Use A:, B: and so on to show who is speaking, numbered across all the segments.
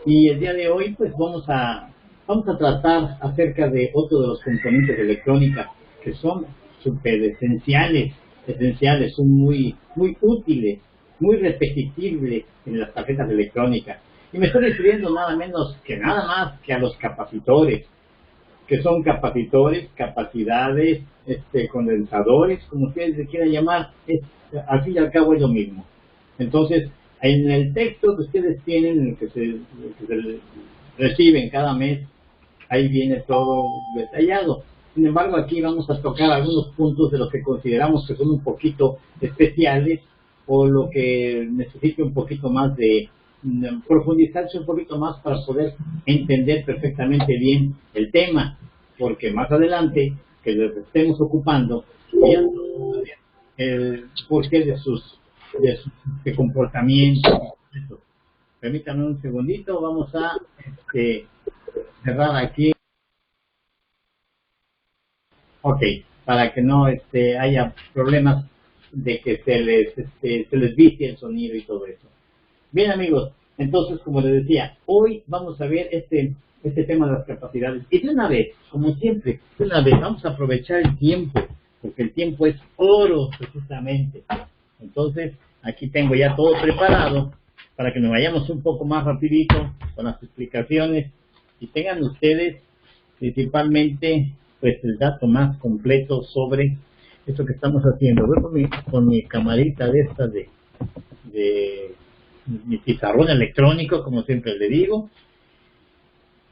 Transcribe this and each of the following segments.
A: Y el día de hoy pues vamos a tratar acerca de otro de los componentes de electrónica que son súper esenciales, son muy útiles, muy repetibles en las tarjetas electrónicas. Y me estoy refiriendo nada más que a los capacitores, que son capacitores, capacidades, condensadores, como ustedes le quieran llamar, al fin y al cabo es lo mismo. Entonces, en el texto que ustedes tienen, en el que se reciben cada mes, ahí viene todo detallado. Sin embargo, aquí vamos a tocar algunos puntos de los que consideramos que son un poquito especiales o lo que necesita un poquito más de profundizarse un poquito más para poder entender perfectamente bien el tema, porque más adelante que lo estemos ocupando ya el porqué de comportamiento. Permítanme un segundito, vamos a cerrar aquí. Ok, para que no haya problemas de que se les vicie el sonido y todo eso. Bien, amigos, entonces, como les decía, hoy vamos a ver este tema de las capacidades. Y de una vez, como siempre, de una vez, vamos a aprovechar el tiempo, porque el tiempo es oro, precisamente. Entonces, aquí tengo ya todo preparado para que nos vayamos un poco más rapidito con las explicaciones y tengan ustedes principalmente pues el dato más completo sobre esto que estamos haciendo. Voy con mi camarita de esta de mi pizarrón electrónico, como siempre le digo.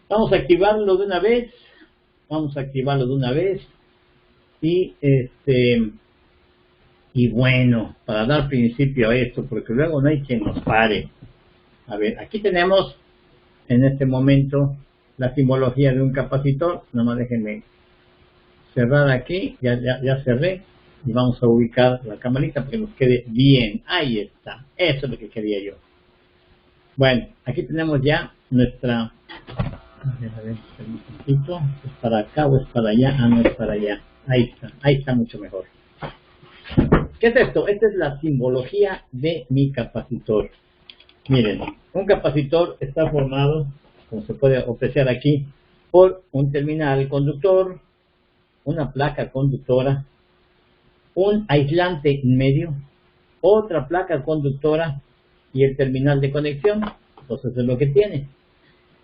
A: Vamos a activarlo de una vez y bueno, para dar principio a esto, porque luego no hay quien nos pare. A ver, aquí tenemos en este momento la simbología de un capacitor. Nada más déjenme cerrar aquí, ya cerré, y vamos a ubicar la camarita para que nos quede bien. Ahí está, eso es lo que quería yo. Bueno, aquí tenemos ya nuestra... A ver, un poquito, ¿es para acá o es para allá? Ah, no, es para allá. Ahí está mucho mejor. ¿Qué es esto? Esta es la simbología de mi capacitor. Miren, un capacitor está formado, como se puede apreciar aquí, por un terminal conductor, una placa conductora, un aislante en medio, otra placa conductora y el terminal de conexión. Entonces es lo que tiene.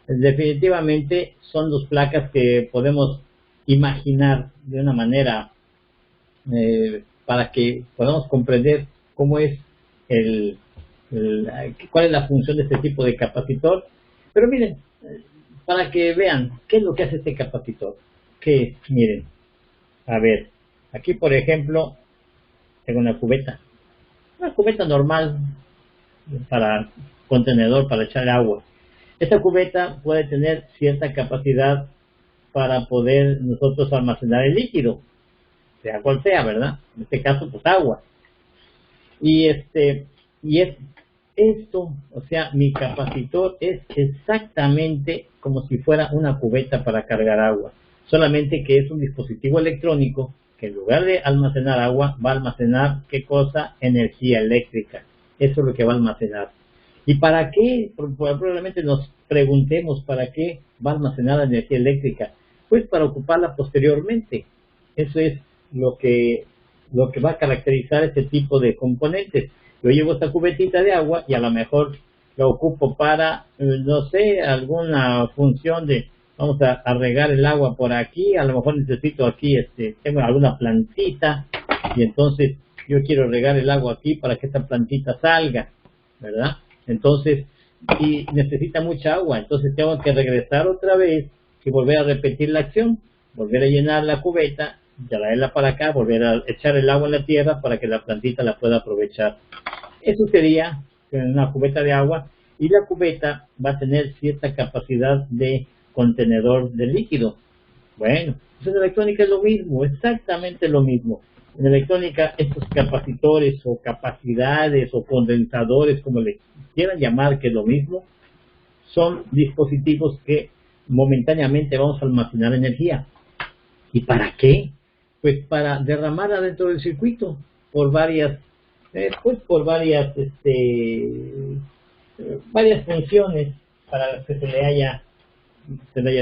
A: Definitivamente son dos placas que podemos imaginar de una manera para que podamos comprender cómo es cuál es la función de este tipo de capacitor. Pero miren, para que vean qué es lo que hace este capacitor. ¿Qué es? Miren, a ver, aquí por ejemplo tengo una cubeta normal para contenedor para echar agua. Esta cubeta puede tener cierta capacidad para poder nosotros almacenar el líquido, sea cual sea, ¿verdad? En este caso, pues agua. Y es esto, o sea, mi capacitor es exactamente como si fuera una cubeta para cargar agua, solamente que es un dispositivo electrónico que en lugar de almacenar agua, va a almacenar, ¿qué cosa? Energía eléctrica. Eso es lo que va a almacenar. ¿Y para qué? Probablemente nos preguntemos para qué va a almacenar la energía eléctrica. Pues para ocuparla posteriormente. Eso es lo que va a caracterizar este tipo de componentes. Yo llevo esta cubetita de agua y a lo mejor la ocupo para, no sé, alguna función de, vamos a regar el agua por aquí, a lo mejor necesito aquí, tengo alguna plantita y entonces yo quiero regar el agua aquí para que esta plantita salga, ¿verdad? Entonces, y necesita mucha agua, entonces tengo que regresar otra vez y volver a repetir la acción, volver a llenar la cubeta, traerla para acá, volver a echar el agua en la tierra para que la plantita la pueda aprovechar. Eso sería una cubeta de agua y la cubeta va a tener cierta capacidad de contenedor de líquido. Bueno, pues en electrónica es lo mismo, exactamente lo mismo. En electrónica estos capacitores o capacidades o condensadores, como le quieran llamar, que es lo mismo, son dispositivos que momentáneamente vamos a almacenar energía. ¿Y para qué? Pues para derramarla dentro del circuito por varias varias funciones. para que se le haya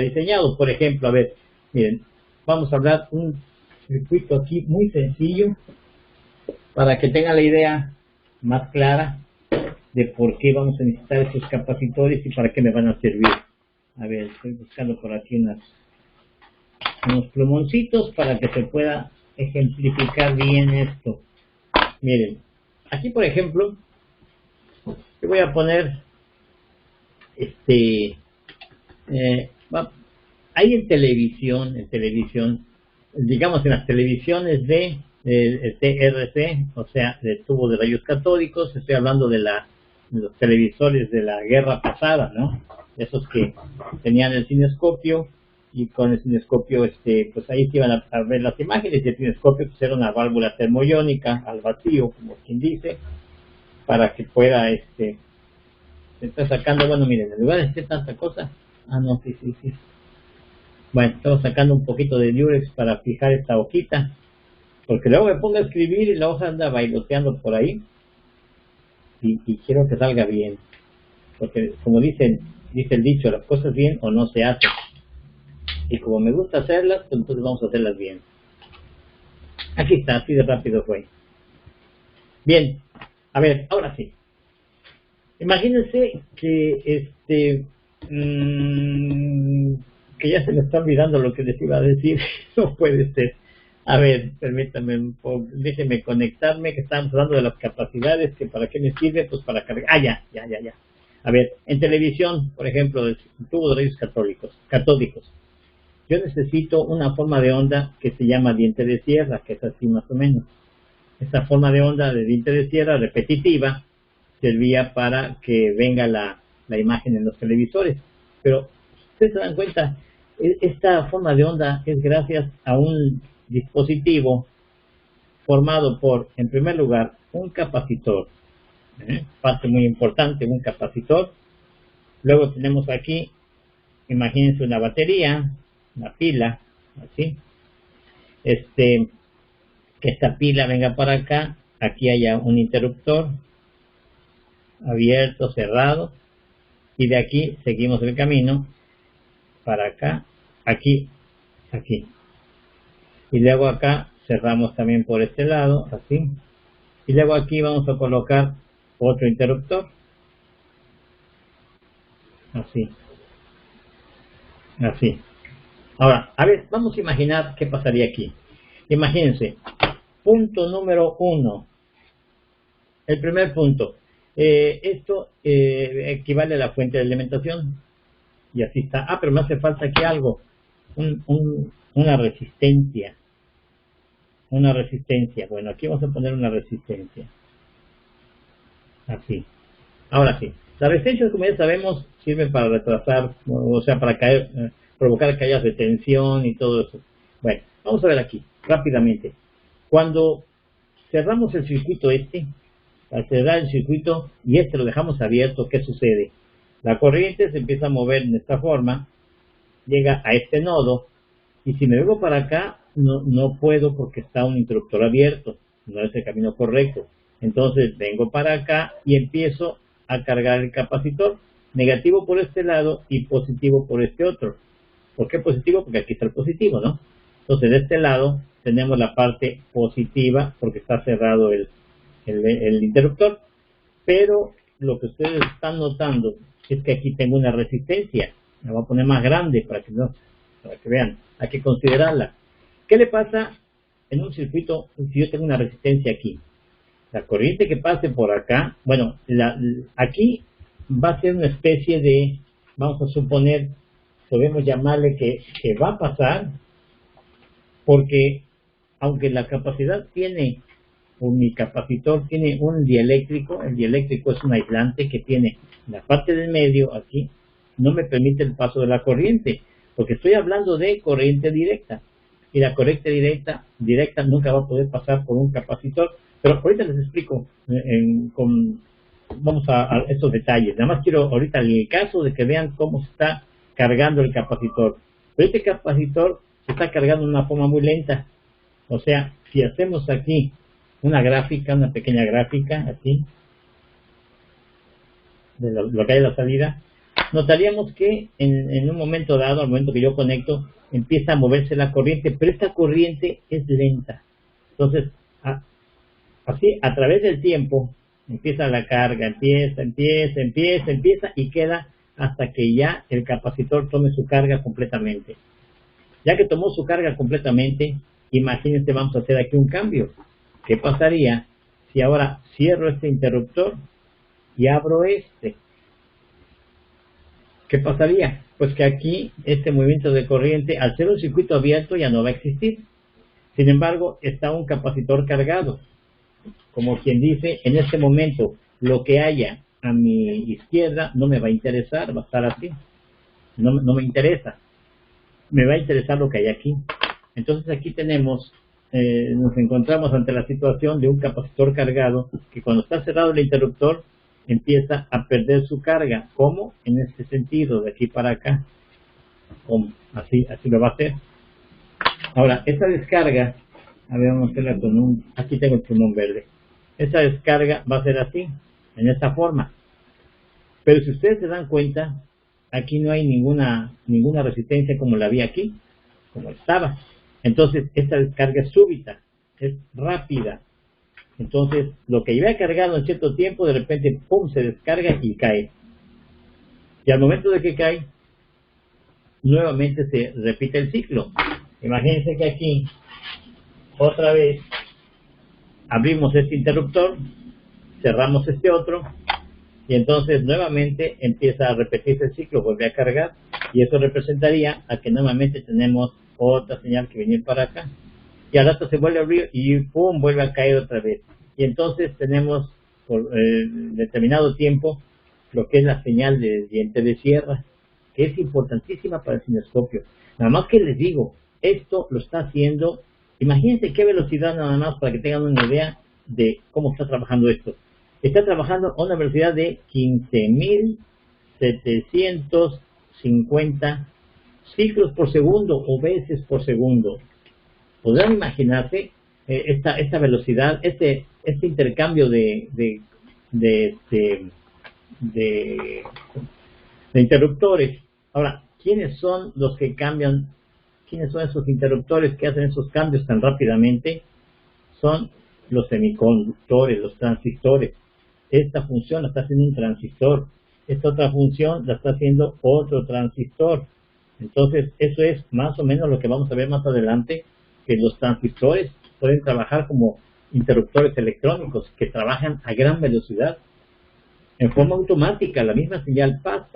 A: diseñado. Por ejemplo, a ver, miren, vamos a hablar un circuito aquí muy sencillo para que tengan la idea más clara de por qué vamos a necesitar estos capacitores y para qué me van a servir. A ver, estoy buscando por aquí unos plumoncitos para que se pueda ejemplificar bien esto. Miren, aquí por ejemplo, yo voy a poner hay en televisión, digamos en las televisiones de TRC, o sea, de tubo de rayos catódicos, estoy hablando de los televisores de la guerra pasada, ¿no? Esos que tenían el cinescopio, y con el cinescopio, pues ahí se iban a ver las imágenes, y el cinescopio pues era una válvula termoiónica al vacío, como quien dice, para que pueda, se está sacando, bueno, miren, en lugar de hacer tanta cosa, no, sí. Bueno, estamos sacando un poquito de Durex para fijar esta hojita, porque luego me pongo a escribir y la hoja anda bailoteando por ahí, y quiero que salga bien, porque como dice el dicho, las cosas bien o no se hacen, y como me gusta hacerlas, pues entonces vamos a hacerlas bien. Aquí está, así de rápido fue. Bien, a ver, ahora sí. Imagínense que que ya se me está olvidando lo que les iba a decir. No puede ser. A ver, permítanme, déjenme conectarme, que estábamos hablando de las capacidades, que para qué me sirve, pues para cargar. Ya. A ver, en televisión, por ejemplo, el tubo de rayos catódicos. Yo necesito una forma de onda que se llama diente de sierra, que es así más o menos. Esta forma de onda de diente de sierra repetitiva servía para que venga la imagen en los televisores. Pero, ustedes se dan cuenta, esta forma de onda es gracias a un dispositivo formado por, en primer lugar, un capacitor. Parte muy importante, un capacitor. Luego tenemos aquí, imagínense una batería, una pila, así. Que esta pila venga para acá, aquí haya un interruptor, abierto, cerrado, y de aquí seguimos el camino para acá, aquí, y luego acá cerramos también por este lado, así, y luego aquí vamos a colocar otro interruptor, así. Ahora, a ver, vamos a imaginar qué pasaría aquí. Imagínense, punto número 1, el primer punto. Esto equivale a la fuente de alimentación, y así está. Pero me hace falta aquí algo, una resistencia. Bueno, aquí vamos a poner una resistencia, así. Ahora sí, las resistencias, como ya sabemos, sirven para retrasar, o sea, para provocar caídas de tensión y todo eso. Bueno, vamos a ver aquí, rápidamente. Cuando cerramos el circuito al cerrar el circuito y lo dejamos abierto, ¿qué sucede? La corriente se empieza a mover en esta forma, llega a este nodo, y si me vengo para acá, no puedo porque está un interruptor abierto, no es el camino correcto. Entonces vengo para acá y empiezo a cargar el capacitor, negativo por este lado y positivo por este otro. ¿Por qué positivo? Porque aquí está el positivo, ¿no? Entonces de este lado tenemos la parte positiva porque está cerrado el interruptor, pero lo que ustedes están notando es que aquí tengo una resistencia. La voy a poner más grande para que vean, hay que considerarla. ¿Qué le pasa en un circuito si yo tengo una resistencia aquí? La corriente que pase por acá, bueno, aquí va a ser una especie de, vamos a suponer, podemos llamarle que va a pasar, porque aunque la capacidad tiene, o mi capacitor tiene un dieléctrico, el dieléctrico es un aislante que tiene la parte del medio aquí, no me permite el paso de la corriente, porque estoy hablando de corriente directa, y la corriente directa nunca va a poder pasar por un capacitor, pero ahorita les explico, vamos a estos detalles, nada más quiero ahorita el caso de que vean cómo se está cargando el capacitor. Pero este capacitor se está cargando de una forma muy lenta, o sea, si hacemos aquí una pequeña gráfica, así, de lo que hay en la salida, notaríamos que en un momento dado, al momento que yo conecto, empieza a moverse la corriente, pero esta corriente es lenta. Entonces, así, a través del tiempo, empieza la carga, empieza y queda hasta que ya el capacitor tome su carga completamente. Ya que tomó su carga completamente, imagínense, vamos a hacer aquí un cambio. ¿Qué pasaría si ahora cierro este interruptor y abro este? ¿Qué pasaría? Pues que aquí este movimiento de corriente, al ser un circuito abierto, ya no va a existir. Sin embargo, está un capacitor cargado. Como quien dice, en este momento, lo que haya a mi izquierda no me va a interesar, va a estar así. No me interesa. Me va a interesar lo que hay aquí. Entonces aquí tenemos, nos encontramos ante la situación de un capacitor cargado que cuando está cerrado el interruptor empieza a perder su carga. ¿Cómo? En este sentido, de aquí para acá. ¿Cómo? Así lo va a hacer. Ahora, esta descarga, a ver, vamos a hacerla con aquí tengo el plumón verde. Esta descarga va a ser así, en esta forma. Pero si ustedes se dan cuenta, aquí no hay ninguna resistencia como la había aquí, como estaba. Entonces, esta descarga es súbita, es rápida. Entonces, lo que iba cargado en cierto tiempo, de repente, ¡pum!, se descarga y cae. Y al momento de que cae, nuevamente se repite el ciclo. Imagínense que aquí, otra vez, abrimos este interruptor, cerramos este otro, y entonces nuevamente empieza a repetirse el ciclo, vuelve a cargar, y eso representaría a que nuevamente tenemos otra señal que viene para acá. Y al rato se vuelve a abrir y ¡pum!, vuelve a caer otra vez. Y entonces tenemos por determinado tiempo lo que es la señal de diente de sierra, que es importantísima para el cinescopio. Nada más que les digo, esto lo está haciendo, imagínense qué velocidad nada más para que tengan una idea de cómo está trabajando esto. Está trabajando a una velocidad de 15.750 ciclos por segundo o veces por segundo. Podrán imaginarse esta velocidad, este intercambio de interruptores. Ahora, ¿quiénes son los que cambian? ¿Quiénes son esos interruptores que hacen esos cambios tan rápidamente? Son los semiconductores, los transistores. Esta función la está haciendo un transistor. Esta otra función la está haciendo otro transistor. Entonces, eso es más o menos lo que vamos a ver más adelante, que los transistores pueden trabajar como interruptores electrónicos que trabajan a gran velocidad, en forma automática, la misma señal, paz,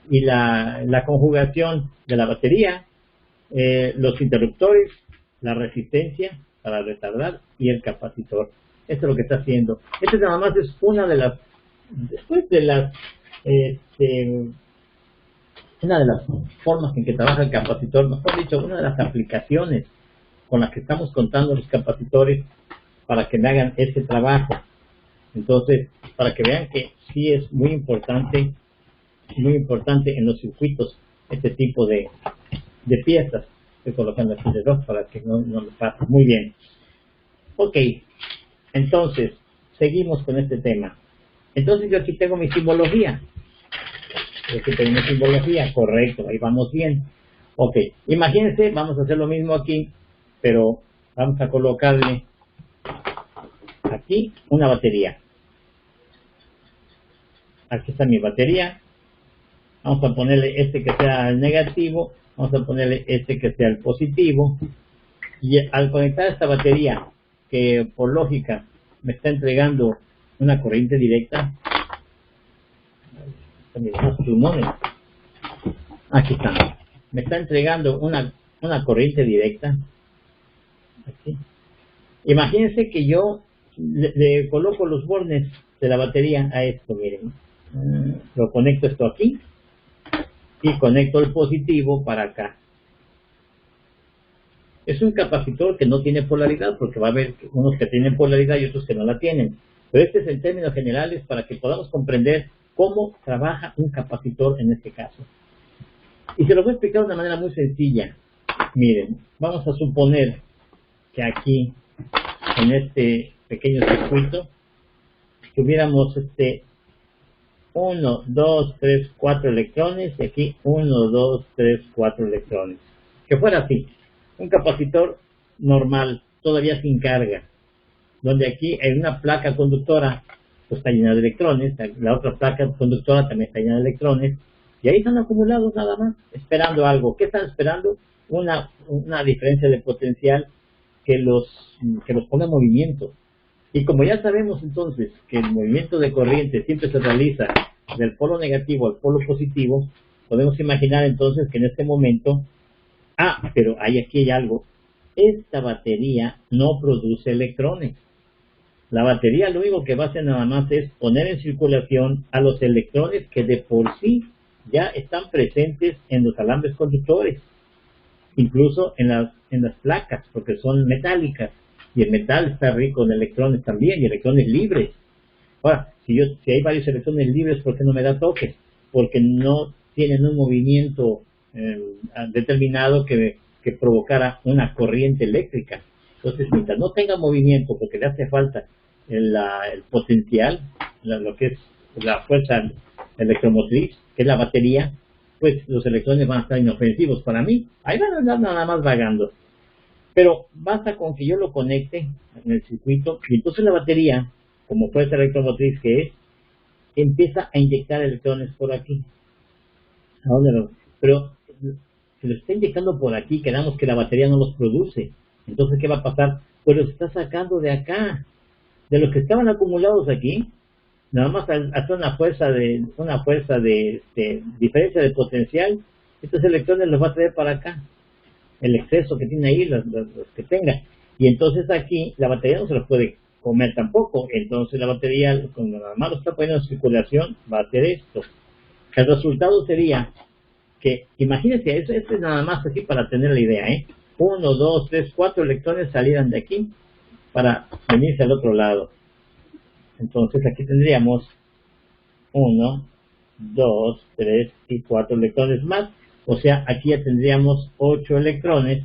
A: y la conjugación de la batería, los interruptores, la resistencia para retardar y el capacitor. Esto es lo que está haciendo. Esto nada más es una de las, después de las, una de las formas en que trabaja el capacitor, mejor dicho, una de las aplicaciones con las que estamos contando los capacitores para que me hagan ese trabajo. Entonces, para que vean que sí es muy importante en los circuitos este tipo de piezas. Estoy colocando aquí de dos para que no me pase. Muy bien. Ok, entonces, seguimos con este tema. Entonces yo aquí tengo mi simbología. Correcto, ahí vamos bien. Ok, imagínense, vamos a hacer lo mismo aquí, pero vamos a colocarle aquí una batería. Aquí está mi batería. Vamos a ponerle este que sea el negativo, vamos a ponerle este que sea el positivo. Y al conectar esta batería, que por lógica me está entregando una corriente directa, aquí está, me está entregando una corriente directa. Aquí. Imagínense que yo le coloco los bornes de la batería a esto, miren, lo conecto esto aquí y conecto el positivo para acá. Es un capacitor que no tiene polaridad, porque va a haber unos que tienen polaridad y otros que no la tienen, pero este es en términos generales para que podamos comprender cómo trabaja un capacitor en este caso. Y se lo voy a explicar de una manera muy sencilla. Miren, vamos a suponer que aquí, en este pequeño circuito, tuviéramos 1, 2, 3, 4 electrones y aquí 1, 2, 3, 4 electrones. Que fuera así, un capacitor normal, todavía sin carga, donde aquí hay una placa conductora, pues está llena de electrones, la otra placa conductora también está llena de electrones, y ahí están acumulados nada más, esperando algo. ¿Qué están esperando? Una diferencia de potencial que los ponga en movimiento. Y como ya sabemos entonces que el movimiento de corriente siempre se realiza del polo negativo al polo positivo, podemos imaginar entonces que en este momento, pero aquí hay algo, esta batería no produce electrones. La batería lo único que va a hacer nada más es poner en circulación a los electrones que de por sí ya están presentes en los alambres conductores, incluso en las placas, porque son metálicas. Y el metal está rico en electrones también, y electrones libres. Ahora, si hay varios electrones libres, ¿por qué no me da toque? Porque no tienen un movimiento determinado que provocara una corriente eléctrica. Entonces, mientras no tenga movimiento, porque le hace falta el potencial, lo que es la fuerza electromotriz, que es la batería, pues los electrones van a estar inofensivos para mí. Ahí van a andar nada más vagando. Pero basta con que yo lo conecte en el circuito y entonces la batería, como fuerza electromotriz que es, empieza a inyectar electrones por aquí. Pero si lo está inyectando por aquí, quedamos que la batería no los produce. Entonces, ¿qué va a pasar? Pues los está sacando de acá. De los que estaban acumulados aquí, nada más hacer una fuerza de diferencia de potencial, estos electrones los va a traer para acá. El exceso que tiene ahí, los que tenga. Y entonces aquí la batería no se los puede comer tampoco. Entonces la batería, cuando nada más lo está poniendo en circulación, va a hacer esto. El resultado sería que, imagínense, esto es nada más así para tener la idea, 1, 2, 3, 4 electrones salieran de aquí para venirse al otro lado. Entonces aquí tendríamos 1, 2, 3 y 4 electrones más. O sea, aquí ya tendríamos 8 electrones,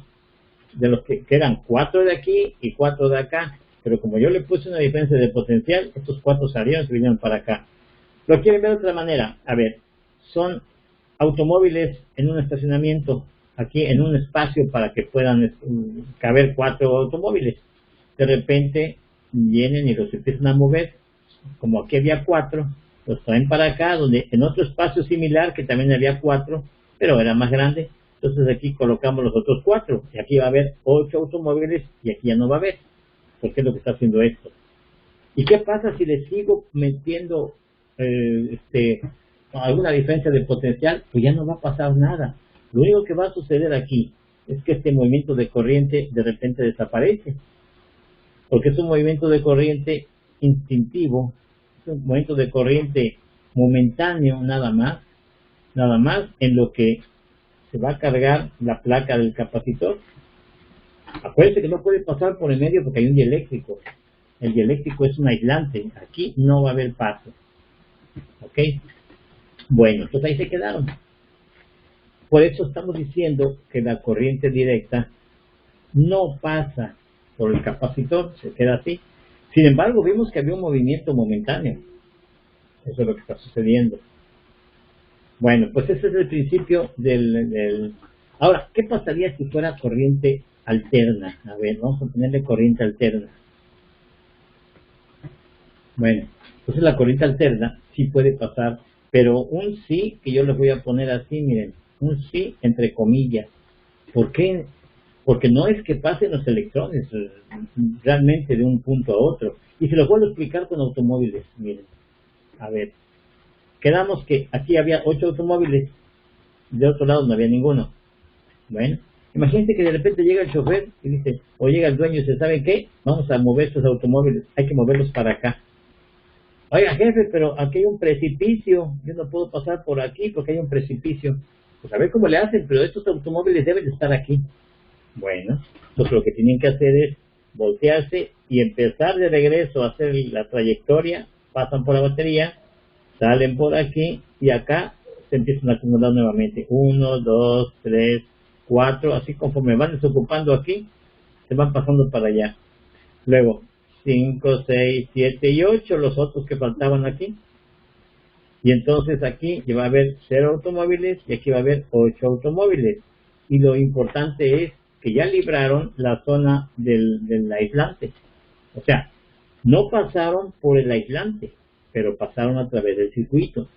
A: de los que quedan 4 de aquí y 4 de acá. Pero como yo le puse una diferencia de potencial, estos 4 salieron y vinieron para acá. Lo quieren ver de otra manera. A ver, son automóviles en un estacionamiento, aquí en un espacio para que puedan caber 4 automóviles. De repente vienen y los empiezan a mover. Como aquí había 4, los traen para acá, donde en otro espacio similar que también había 4, pero era más grande. Entonces aquí colocamos los otros 4 y aquí va a haber 8 automóviles y aquí ya no va a haber. ¿Por qué es lo que está haciendo esto? ¿Y qué pasa si le sigo metiendo alguna diferencia de potencial? Pues ya no va a pasar nada. Lo único que va a suceder aquí es que este movimiento de corriente de repente desaparece, porque es un movimiento de corriente instintivo, es un movimiento de corriente momentáneo nada más en lo que se va a cargar la placa del capacitor. Acuérdense que no puede pasar por el medio porque hay un dieléctrico. El dieléctrico es un aislante, aquí no va a haber paso. ¿Ok? Bueno, entonces ahí se quedaron. Por eso estamos diciendo que la corriente directa no pasa por el capacitor, se queda así. Sin embargo, vimos que había un movimiento momentáneo. Eso es lo que está sucediendo. Bueno, pues ese es el principio del... Ahora, ¿qué pasaría si fuera corriente alterna? A ver, vamos a ponerle corriente alterna. Bueno, entonces la corriente alterna sí puede pasar, pero un sí, que yo les voy a poner así, miren, un sí entre comillas. ¿Por qué? Porque no es que pasen los electrones realmente de un punto a otro. Y se lo puedo explicar con automóviles, miren. A ver, quedamos que aquí había 8 automóviles, de otro lado no había ninguno. Bueno, imagínense que de repente llega el chofer y dice, o llega el dueño y dice, ¿saben qué? Vamos a mover estos automóviles, hay que moverlos para acá. Oiga, jefe, pero aquí hay un precipicio, yo no puedo pasar por aquí porque hay un precipicio. Pues a ver cómo le hacen, pero estos automóviles deben de estar aquí. Bueno, pues lo que tienen que hacer es voltearse y empezar de regreso a hacer la trayectoria, pasan por la batería, salen por aquí y acá se empiezan a acumular nuevamente. 1, 2, 3, 4, así conforme van desocupando aquí, se van pasando para allá. Luego 5, 6, 7 y 8, los otros que faltaban aquí. Y entonces aquí va a haber 0 automóviles y aquí va a haber 8 automóviles. Y lo importante es que ya libraron la zona del aislante. O sea, no pasaron por el aislante, pero pasaron a través del circuito.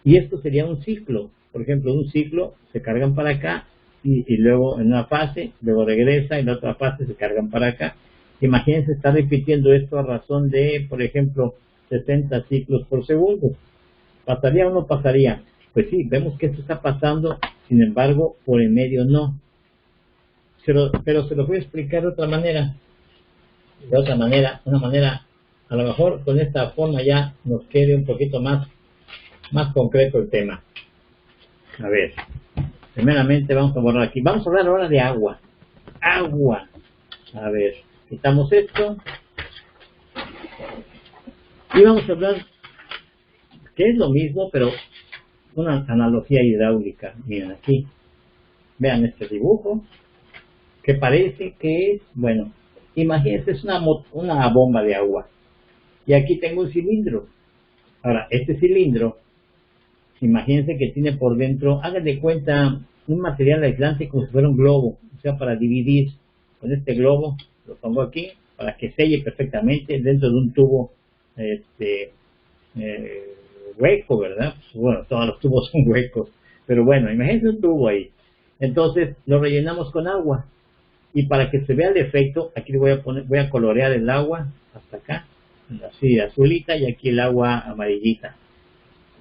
A: Y esto sería un ciclo. Por ejemplo, un ciclo se cargan para acá y luego en una fase, luego regresa y en la otra fase se cargan para acá. Imagínense estar repitiendo esto a razón de, por ejemplo, 60 ciclos por segundo. ¿Pasaría o no pasaría? Pues sí, vemos que esto está pasando, sin embargo, por el medio no. Pero se lo voy a explicar de otra manera. De otra manera, una manera, a lo mejor con esta forma ya nos quede un poquito más concreto el tema. A ver, primeramente vamos a borrar aquí. Vamos a hablar ahora de agua. Agua. A ver, quitamos esto. Y vamos a hablar, que es lo mismo, pero una analogía hidráulica. Miren aquí. Vean este dibujo. Que parece que es, bueno, imagínense, es una bomba de agua. Y aquí tengo un cilindro. Ahora, este cilindro, imagínense que tiene por dentro, hagan de cuenta, un material aislante como si fuera un globo. O sea, para dividir con este globo, lo pongo aquí, para que selle perfectamente dentro de un tubo hueco, ¿verdad? Pues, bueno, todos los tubos son huecos. Pero bueno, imagínense un tubo ahí. Entonces, lo rellenamos con agua. Y para que se vea el efecto, aquí voy a colorear el agua hasta acá, así azulita, y aquí el agua amarillita.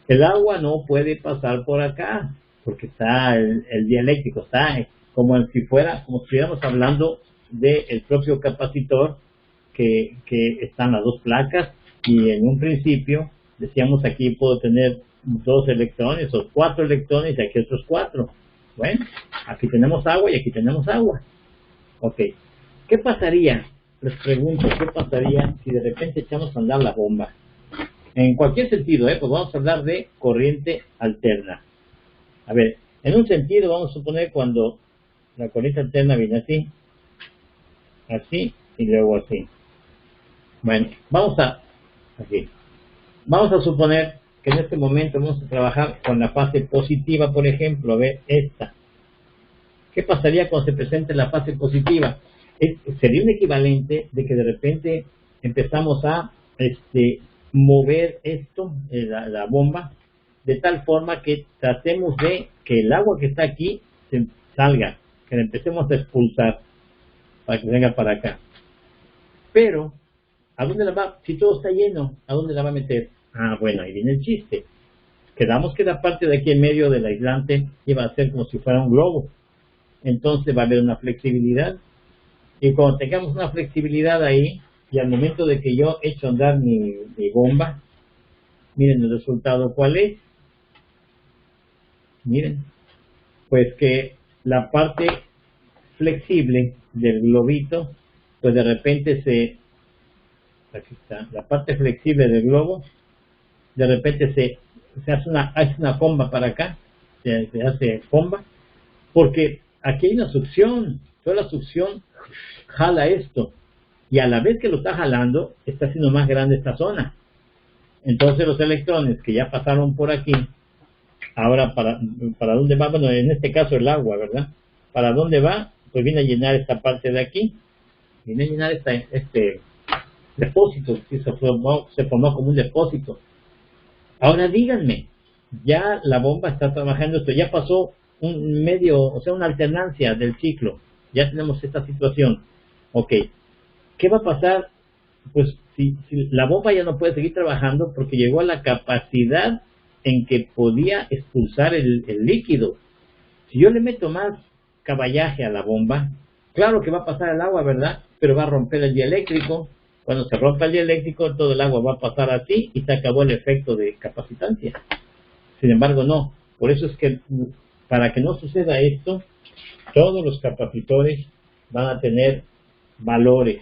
A: El agua no puede pasar por acá, porque está el dieléctrico, está como si estuviéramos hablando del propio capacitor, que están las dos placas, y en un principio decíamos aquí puedo tener 2 electrones o 4 electrones y aquí otros 4. Bueno, aquí tenemos agua y aquí tenemos agua. Ok, ¿qué pasaría? Les pregunto, ¿qué pasaría si de repente echamos a andar la bomba? En cualquier sentido, pues vamos a hablar de corriente alterna. A ver, en un sentido vamos a suponer cuando la corriente alterna viene así y luego así. Bueno, vamos a suponer que en este momento vamos a trabajar con la fase positiva, por ejemplo, a ver, esta. ¿Qué pasaría cuando se presente la fase positiva? Sería un equivalente de que de repente empezamos a mover esto, la bomba, de tal forma que tratemos de que el agua que está aquí se salga, que la empecemos a expulsar para que venga para acá. Pero, ¿a dónde la va? Si todo está lleno, ¿a dónde la va a meter? Ah, bueno, ahí viene el chiste. Quedamos que la parte de aquí en medio del aislante iba a ser como si fuera un globo. Entonces va a haber una flexibilidad. Y cuando tengamos una flexibilidad ahí, y al momento de que yo echo a andar mi bomba, miren el resultado cuál es. Miren, pues que la parte flexible del globito, pues de repente aquí está, la parte flexible del globo, de repente se hace una comba para acá, se hace comba, porque aquí hay una succión, toda la succión jala esto, y a la vez que lo está jalando, está haciendo más grande esta zona. Entonces los electrones que ya pasaron por aquí, ahora para dónde va, bueno, en este caso el agua, ¿verdad? ¿Para dónde va? Pues viene a llenar esta parte de aquí, viene a llenar este depósito, que se formó como un depósito. Ahora díganme, ya la bomba está trabajando esto, ya pasó un medio, o sea, una alternancia del ciclo, ya tenemos esta situación. Ok, ¿qué va a pasar? Pues si la bomba ya no puede seguir trabajando porque llegó a la capacidad en que podía expulsar el líquido. Si yo le meto más caballaje a la bomba, claro que va a pasar el agua, ¿verdad? Pero va a romper el dieléctrico. Cuando se rompa el dieléctrico, todo el agua va a pasar así y se acabó el efecto de capacitancia. Sin embargo, no. Por eso es que, para que no suceda esto, todos los capacitores van a tener valores.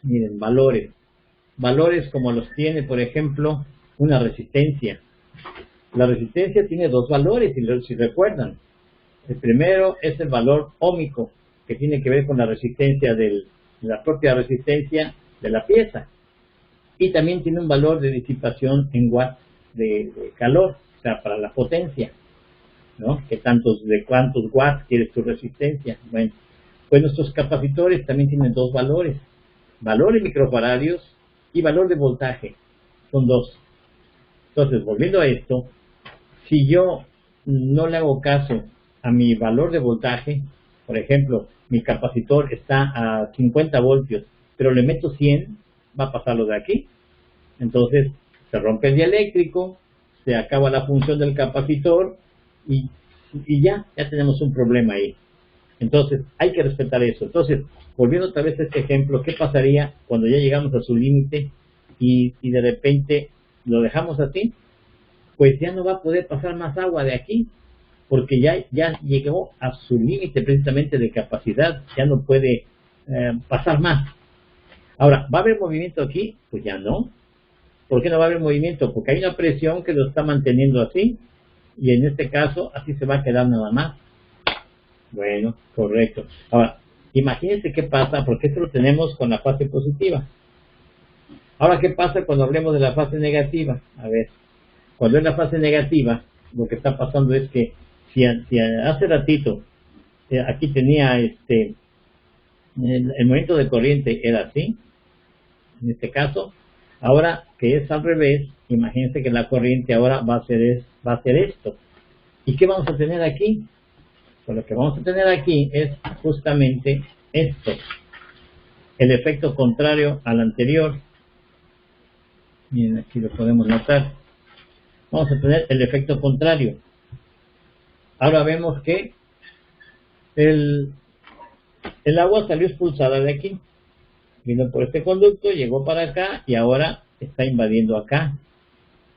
A: Miren, valores. Valores como los tiene, por ejemplo, una resistencia. La resistencia tiene 2 valores, si recuerdan. El primero es el valor óhmico, que tiene que ver con la resistencia la propia resistencia de la pieza. Y también tiene un valor de disipación en watts. de calor, o sea, para la potencia, ¿no? De cuántos watts quieres tu resistencia. Bueno, pues nuestros capacitores también tienen dos valores, valor en microfaradios y valor de voltaje, son dos. Entonces, volviendo a esto, si yo no le hago caso a mi valor de voltaje, por ejemplo, mi capacitor está a 50 voltios, pero le meto 100, va a pasar lo de aquí. Entonces, se rompe el dieléctrico, se acaba la función del capacitor y ya tenemos un problema ahí. Entonces, hay que respetar eso. Entonces, volviendo otra vez a este ejemplo, ¿qué pasaría cuando ya llegamos a su límite y de repente lo dejamos así? Pues ya no va a poder pasar más agua de aquí, porque ya llegó a su límite precisamente de capacidad, ya no puede pasar más. Ahora, ¿va a haber movimiento aquí? Pues ya no. ¿Por qué no va a haber movimiento? Porque hay una presión que lo está manteniendo así, y en este caso así se va a quedar nada más. Bueno, correcto. Ahora, imagínense qué pasa, porque esto lo tenemos con la fase positiva. Ahora, ¿qué pasa cuando hablemos de la fase negativa? A ver, cuando es la fase negativa, lo que está pasando es que si hace ratito aquí tenía el movimiento de corriente era así, en este caso, ahora que es al revés, imagínense que la corriente ahora va a hacer esto. ¿Y qué vamos a tener aquí? Pues lo que vamos a tener aquí es justamente esto, el efecto contrario al anterior. Miren, aquí lo podemos notar. Vamos a tener el efecto contrario. Ahora vemos que el agua salió expulsada de aquí, vino por este conducto, llegó para acá y ahora está invadiendo acá,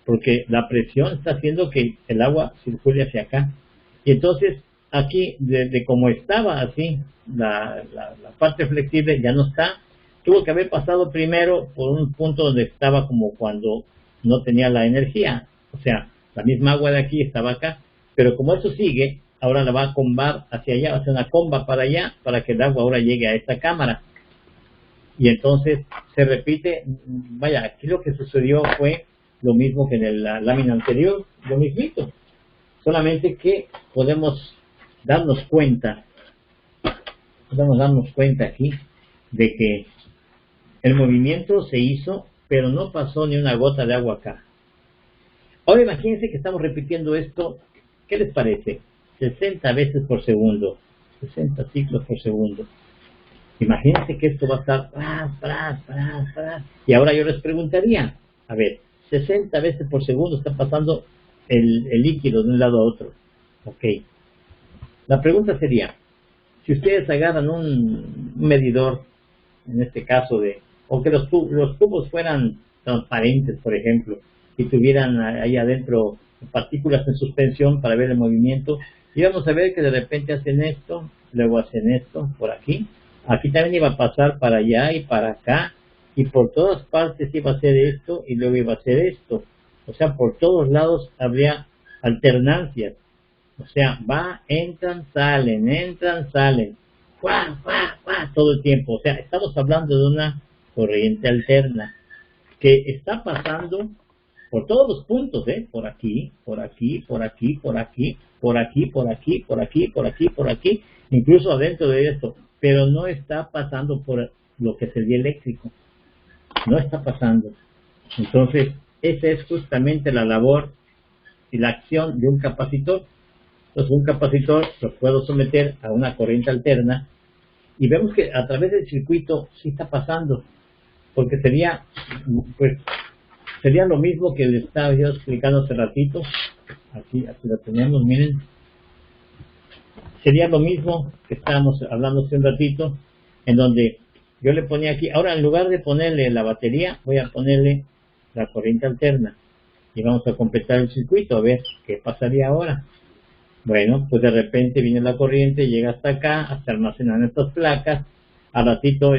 A: porque la presión está haciendo que el agua circule hacia acá. Y entonces aquí, de como estaba así, la parte flexible ya no está. Tuvo que haber pasado primero por un punto donde estaba como cuando no tenía la energía. O sea, la misma agua de aquí estaba acá. Pero como eso sigue, ahora la va a combar hacia allá, va a hacer una comba para allá, para que el agua ahora llegue a esta cámara. Y entonces se repite, vaya, aquí lo que sucedió fue lo mismo que en la lámina anterior, lo mismito. Solamente que podemos darnos cuenta aquí de que el movimiento se hizo, pero no pasó ni una gota de agua acá. Ahora imagínense que estamos repitiendo esto, ¿qué les parece? 60 veces por segundo, 60 ciclos por segundo. Imagínense que esto va a estar, y ahora yo les preguntaría, a ver, 60 veces por segundo está pasando el líquido de un lado a otro. Ok. La pregunta sería, si ustedes agarran un medidor, en este caso o que los tubos fueran transparentes, por ejemplo, y tuvieran ahí adentro partículas en suspensión para ver el movimiento, y vamos a ver que de repente hacen esto, luego hacen esto por aquí, aquí también iba a pasar para allá y para acá, y por todas partes iba a hacer esto y luego iba a hacer esto. O sea, por todos lados habría alternancias. O sea, entran, salen, todo el tiempo. O sea, estamos hablando de una corriente alterna que está pasando por todos los puntos, por aquí, por aquí, por aquí, por aquí, por aquí, por aquí, por aquí, por aquí, por aquí, incluso adentro de esto, pero no está pasando por lo que es el dieléctrico. No está pasando. Entonces, esa es justamente la labor y la acción de un capacitor. Entonces, un capacitor lo puedo someter a una corriente alterna y vemos que a través del circuito sí está pasando, porque sería lo mismo que les estaba yo explicando hace ratito. Aquí lo tenemos, miren. Sería lo mismo que estábamos hablando hace un ratito, en donde yo le ponía aquí, ahora en lugar de ponerle la batería, voy a ponerle la corriente alterna y vamos a completar el circuito a ver qué pasaría ahora. Bueno, pues de repente viene la corriente, llega hasta acá, se almacenan estas placas, al ratito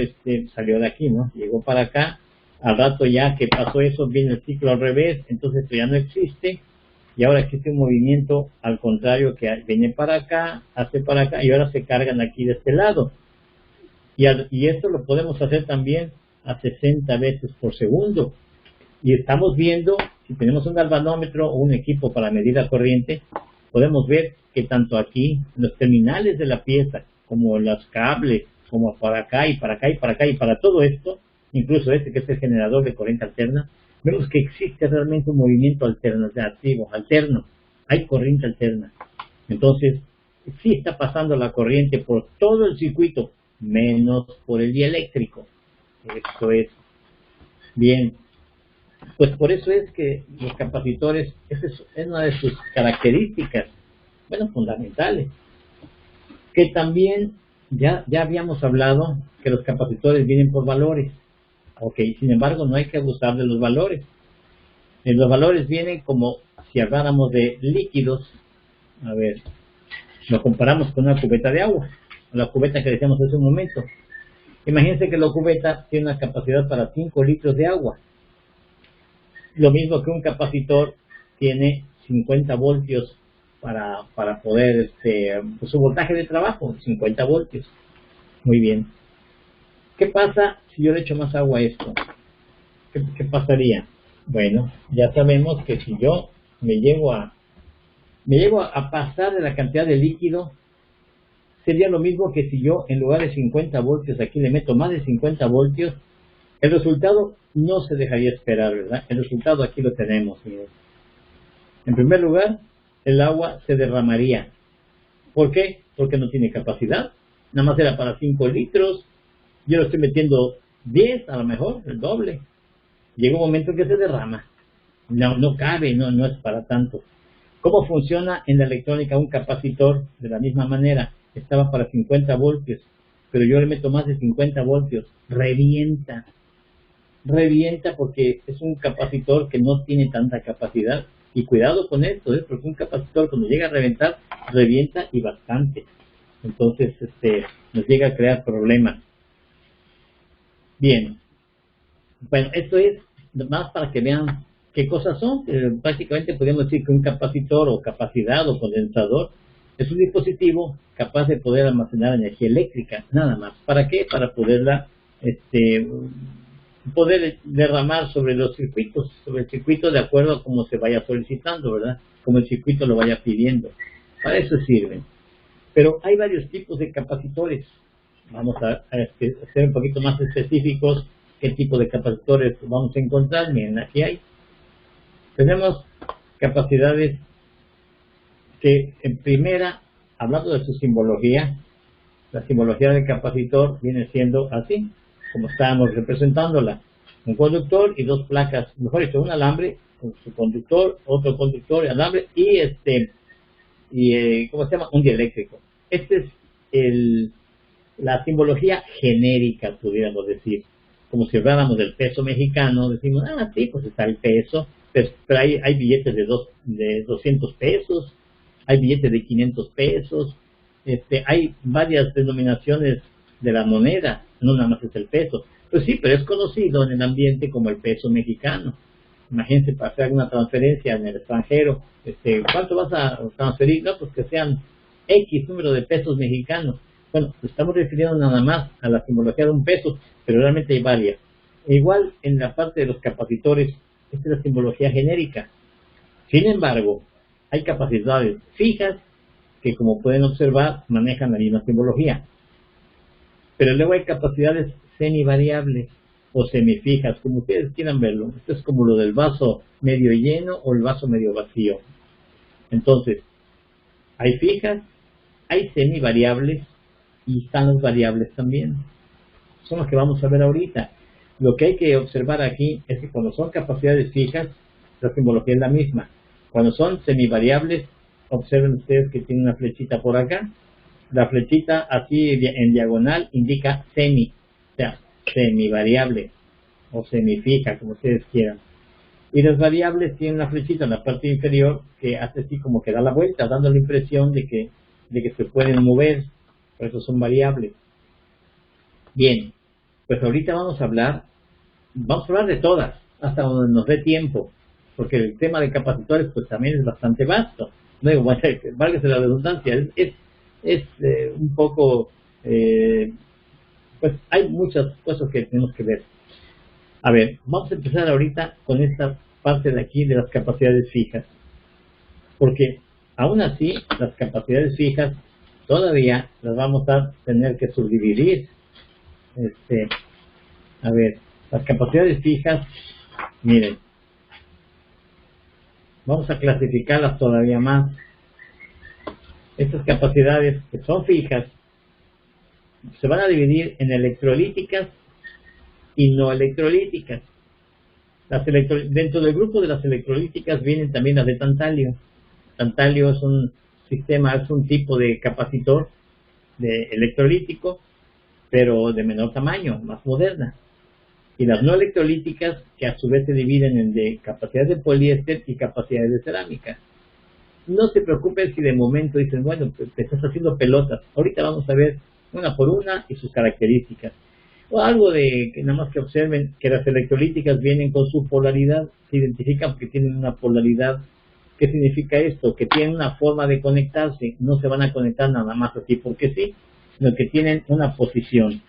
A: salió de aquí, ¿no? Llegó para acá, al rato ya que pasó eso, viene el ciclo al revés, entonces esto ya no existe, y ahora existe un movimiento al contrario que viene para acá, hace para acá, y ahora se cargan aquí de este lado. Y esto lo podemos hacer también a 60 veces por segundo. Y estamos viendo, si tenemos un galvanómetro o un equipo para medir la corriente, podemos ver que tanto aquí, los terminales de la pieza, como los cables, como para acá y para acá y para acá y para todo esto, incluso este que es el generador de corriente alterna, vemos que existe realmente un movimiento alternativo, alterno, hay corriente alterna. Entonces, sí está pasando la corriente por todo el circuito, menos por el dieléctrico. Esto es bien. Pues por eso es que los capacitores, esa es una de sus características, bueno, fundamentales. Que también ya habíamos hablado que los capacitores vienen por valores. Ok, sin embargo, no hay que abusar de los valores. Los valores vienen como si habláramos de líquidos. A ver, lo comparamos con una cubeta de agua, la cubeta que decíamos hace un momento. Imagínense que la cubeta tiene una capacidad para 5 litros de agua. Lo mismo que un capacitor tiene 50 voltios para poder, pues su voltaje de trabajo, 50 voltios. Muy bien. ¿Qué pasa si yo le echo más agua a esto? ¿Qué pasaría? Bueno, ya sabemos que si yo me llego a pasar de la cantidad de líquido, sería lo mismo que si yo en lugar de 50 voltios aquí le meto más de 50 voltios, el resultado no se dejaría esperar, ¿verdad? El resultado aquí lo tenemos, miren. En primer lugar, el agua se derramaría. ¿Por qué? Porque no tiene capacidad. Nada más era para 5 litros. Yo lo estoy metiendo 10, a lo mejor, el doble. Llega un momento que se derrama. No cabe, no es para tanto. ¿Cómo funciona en la electrónica un capacitor? De la misma manera. Estaba para 50 voltios, pero yo le meto más de 50 voltios. Revienta porque es un capacitor que no tiene tanta capacidad. Y cuidado con esto, porque un capacitor cuando llega a reventar, revienta y bastante. Entonces, nos llega a crear problemas. Bien. Bueno, esto es más para que vean qué cosas son. Prácticamente podemos decir que un capacitor o capacidad o condensador es un dispositivo capaz de poder almacenar energía eléctrica, nada más. ¿Para qué? Para poderla, poder derramar sobre los circuitos, sobre el circuito de acuerdo a cómo se vaya solicitando, ¿verdad? Como el circuito lo vaya pidiendo. Para eso sirven. Pero hay varios tipos de capacitores. Vamos a ser un poquito más específicos. ¿Qué tipo de capacitores vamos a encontrar? Miren, aquí hay. Tenemos capacidades que, en primera, hablando de su simbología, la simbología del capacitor viene siendo así, como estábamos representándola. Un conductor y dos placas, mejor dicho, un alambre con su conductor, otro conductor y alambre ¿cómo se llama? Un dieléctrico. Esta es la simbología genérica, pudiéramos decir. Como si habláramos del peso mexicano, decimos, sí, pues está el peso, pero hay billetes de 200 pesos, hay billetes de 500 pesos, hay varias denominaciones de la moneda, no nada más es el peso. Pues sí, pero es conocido en el ambiente como el peso mexicano. Imagínense para hacer alguna transferencia en el extranjero, ¿cuánto vas a transferir? No, pues que sean X número de pesos mexicanos. Bueno, estamos refiriendo nada más a la simbología de un peso, pero realmente hay varias. Igual en la parte de los capacitores, esta es la simbología genérica. Sin embargo, hay capacidades fijas que, como pueden observar, manejan la misma simbología. Pero luego hay capacidades semivariables o semifijas, como ustedes quieran verlo. Esto es como lo del vaso medio lleno o el vaso medio vacío. Entonces, hay fijas, hay semivariables y están las variables también. Son las que vamos a ver ahorita. Lo que hay que observar aquí es que cuando son capacidades fijas, la simbología es la misma. Cuando son semivariables, observen ustedes que tiene una flechita por acá. La flechita así en diagonal indica semi, o sea, semivariable o semifija, como ustedes quieran. Y las variables tienen una flechita en la parte inferior que hace así como que da la vuelta, dando la impresión de que se pueden mover. Por eso son variables. Bien, pues ahorita vamos a hablar de todas, hasta donde nos dé tiempo, porque el tema de capacitores pues también es bastante vasto. Luego, válgase la redundancia, es un poco, pues hay muchas cosas que tenemos que ver. A ver, vamos a empezar ahorita con esta parte de aquí de las capacidades fijas, porque aún así las capacidades fijas todavía las vamos a tener que subdividir. A ver, las capacidades fijas, miren, vamos a clasificarlas todavía más. Estas capacidades que son fijas se van a dividir en electrolíticas y no electrolíticas. Dentro del grupo de las electrolíticas vienen también las de tantalio. Tantalio es un sistema, es un tipo de capacitor de electrolítico, pero de menor tamaño, más moderna. Y las no electrolíticas, que a su vez se dividen en de capacidades de poliéster y capacidades de cerámica. No se preocupen si de momento dicen, bueno, pues te estás haciendo pelotas. Ahorita vamos a ver una por una y sus características. O algo de que nada más que observen que las electrolíticas vienen con su polaridad, se identifican porque tienen una polaridad. ¿Qué significa esto? Que tienen una forma de conectarse, no se van a conectar nada más así porque sí, sino que tienen una posición.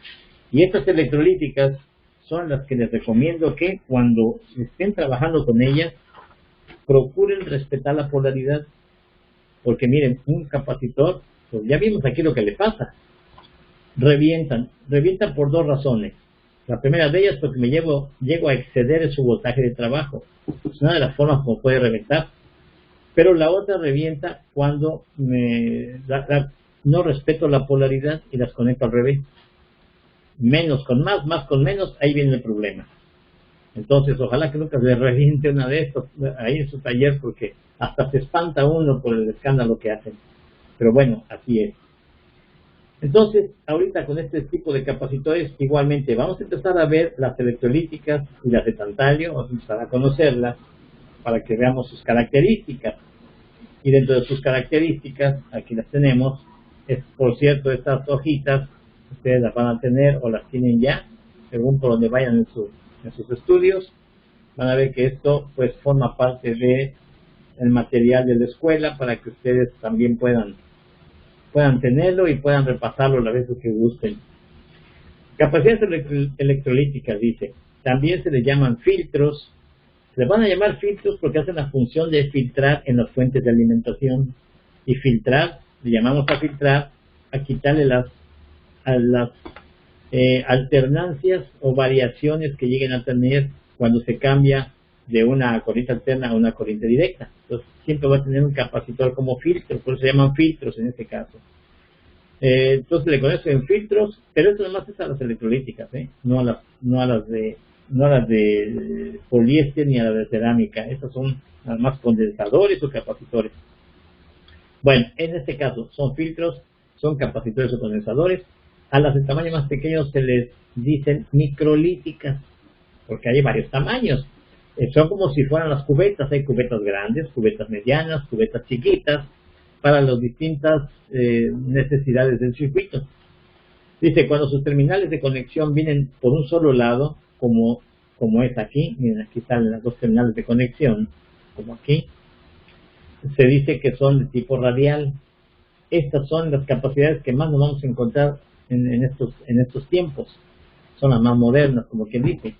A: Y estas electrolíticas son las que les recomiendo que cuando estén trabajando con ellas, procuren respetar la polaridad. Porque miren, un capacitor, pues ya vimos aquí lo que le pasa. Revientan por dos razones. La primera de ellas porque llego a exceder su voltaje de trabajo. Es una de las formas como puede reventar. Pero la otra revienta cuando no respeto la polaridad y las conecto al revés. Menos con más, más con menos, ahí viene el problema. Entonces, ojalá que nunca se reviente una de estos ahí en su taller, porque hasta se espanta uno por el escándalo que hacen. Pero bueno, así es. Entonces, ahorita con este tipo de capacitores, igualmente, vamos a empezar a ver las electrolíticas y las de tantalio, vamos a empezar a conocerlas para que veamos sus características. Y dentro de sus características, aquí las tenemos. Por cierto, estas hojitas, ustedes las van a tener o las tienen ya, según por donde vayan en sus estudios. Van a ver que esto pues forma parte de el material de la escuela para que ustedes también puedan tenerlo y puedan repasarlo las veces que gusten. Capacidades electrolíticas, dice. También se les llaman filtros. Se van a llamar filtros porque hacen la función de filtrar en las fuentes de alimentación. Y filtrar, le llamamos a filtrar, a quitarle las alternancias o variaciones que lleguen a tener cuando se cambia de una corriente alterna a una corriente directa. Entonces siempre va a tener un capacitor como filtro, por eso se llaman filtros en este caso. Entonces le conocen filtros, pero esto nomás es a las electrolíticas, no a las de poliéster ni a las de cerámica. Estas son nada más condensadores o capacitores. Bueno, en este caso son filtros, son capacitores o condensadores. A las de tamaño más pequeño se les dicen microlíticas, porque hay varios tamaños. Son como si fueran las cubetas. Hay cubetas grandes, cubetas medianas, cubetas chiquitas, para las distintas necesidades del circuito. Dice, cuando sus terminales de conexión vienen por un solo lado, como es aquí, miren, aquí están las dos terminales de conexión, como aquí, se dice que son de tipo radial. Estas son las capacidades que más nos vamos a encontrar en estos tiempos. Son las más modernas, como quien dice,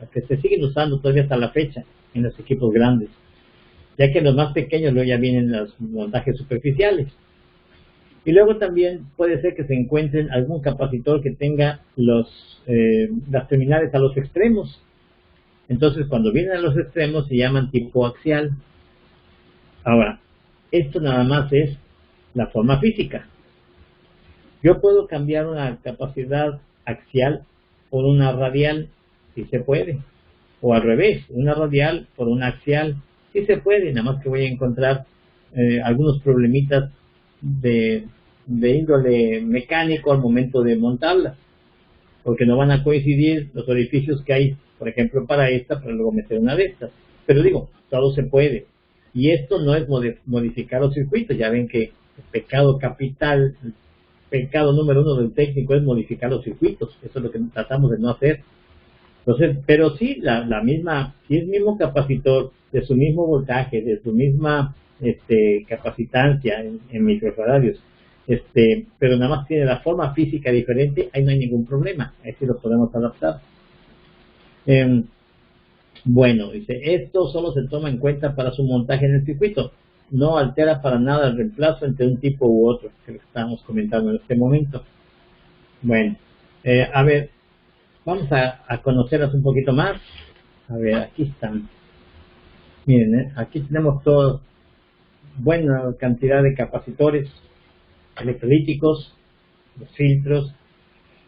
A: las que se siguen usando todavía hasta la fecha en los equipos grandes, ya que los más pequeños luego ya vienen los montajes superficiales. Y luego también puede ser que se encuentren algún capacitor que tenga las terminales a los extremos. Entonces cuando vienen a los extremos se llaman tipo axial. Ahora, esto nada más es la forma física. Yo puedo cambiar una capacidad axial por una radial, si se puede. O al revés, una radial por una axial, si se puede. Nada más que voy a encontrar algunos problemitas de índole mecánico al momento de montarla, porque no van a coincidir los orificios que hay, por ejemplo, para luego meter una de estas. Pero digo, todo se puede. Y esto no es modificar los circuitos. Ya ven que el pecado capital, el pecado número uno del técnico es modificar los circuitos. Eso es lo que tratamos de no hacer. Entonces, pero sí, si es el mismo capacitor, de su mismo voltaje, de su misma capacitancia en microfaradios, pero nada más tiene la forma física diferente, ahí no hay ningún problema, ahí sí lo podemos adaptar. Em, bueno, dice, esto solo se toma en cuenta para su montaje en el circuito. No altera para nada el reemplazo entre un tipo u otro, que lo estamos comentando en este momento. Bueno, a ver, vamos a conocerlas un poquito más. A ver, aquí están. Miren, aquí tenemos todo, buena cantidad de capacitores electrolíticos, los filtros.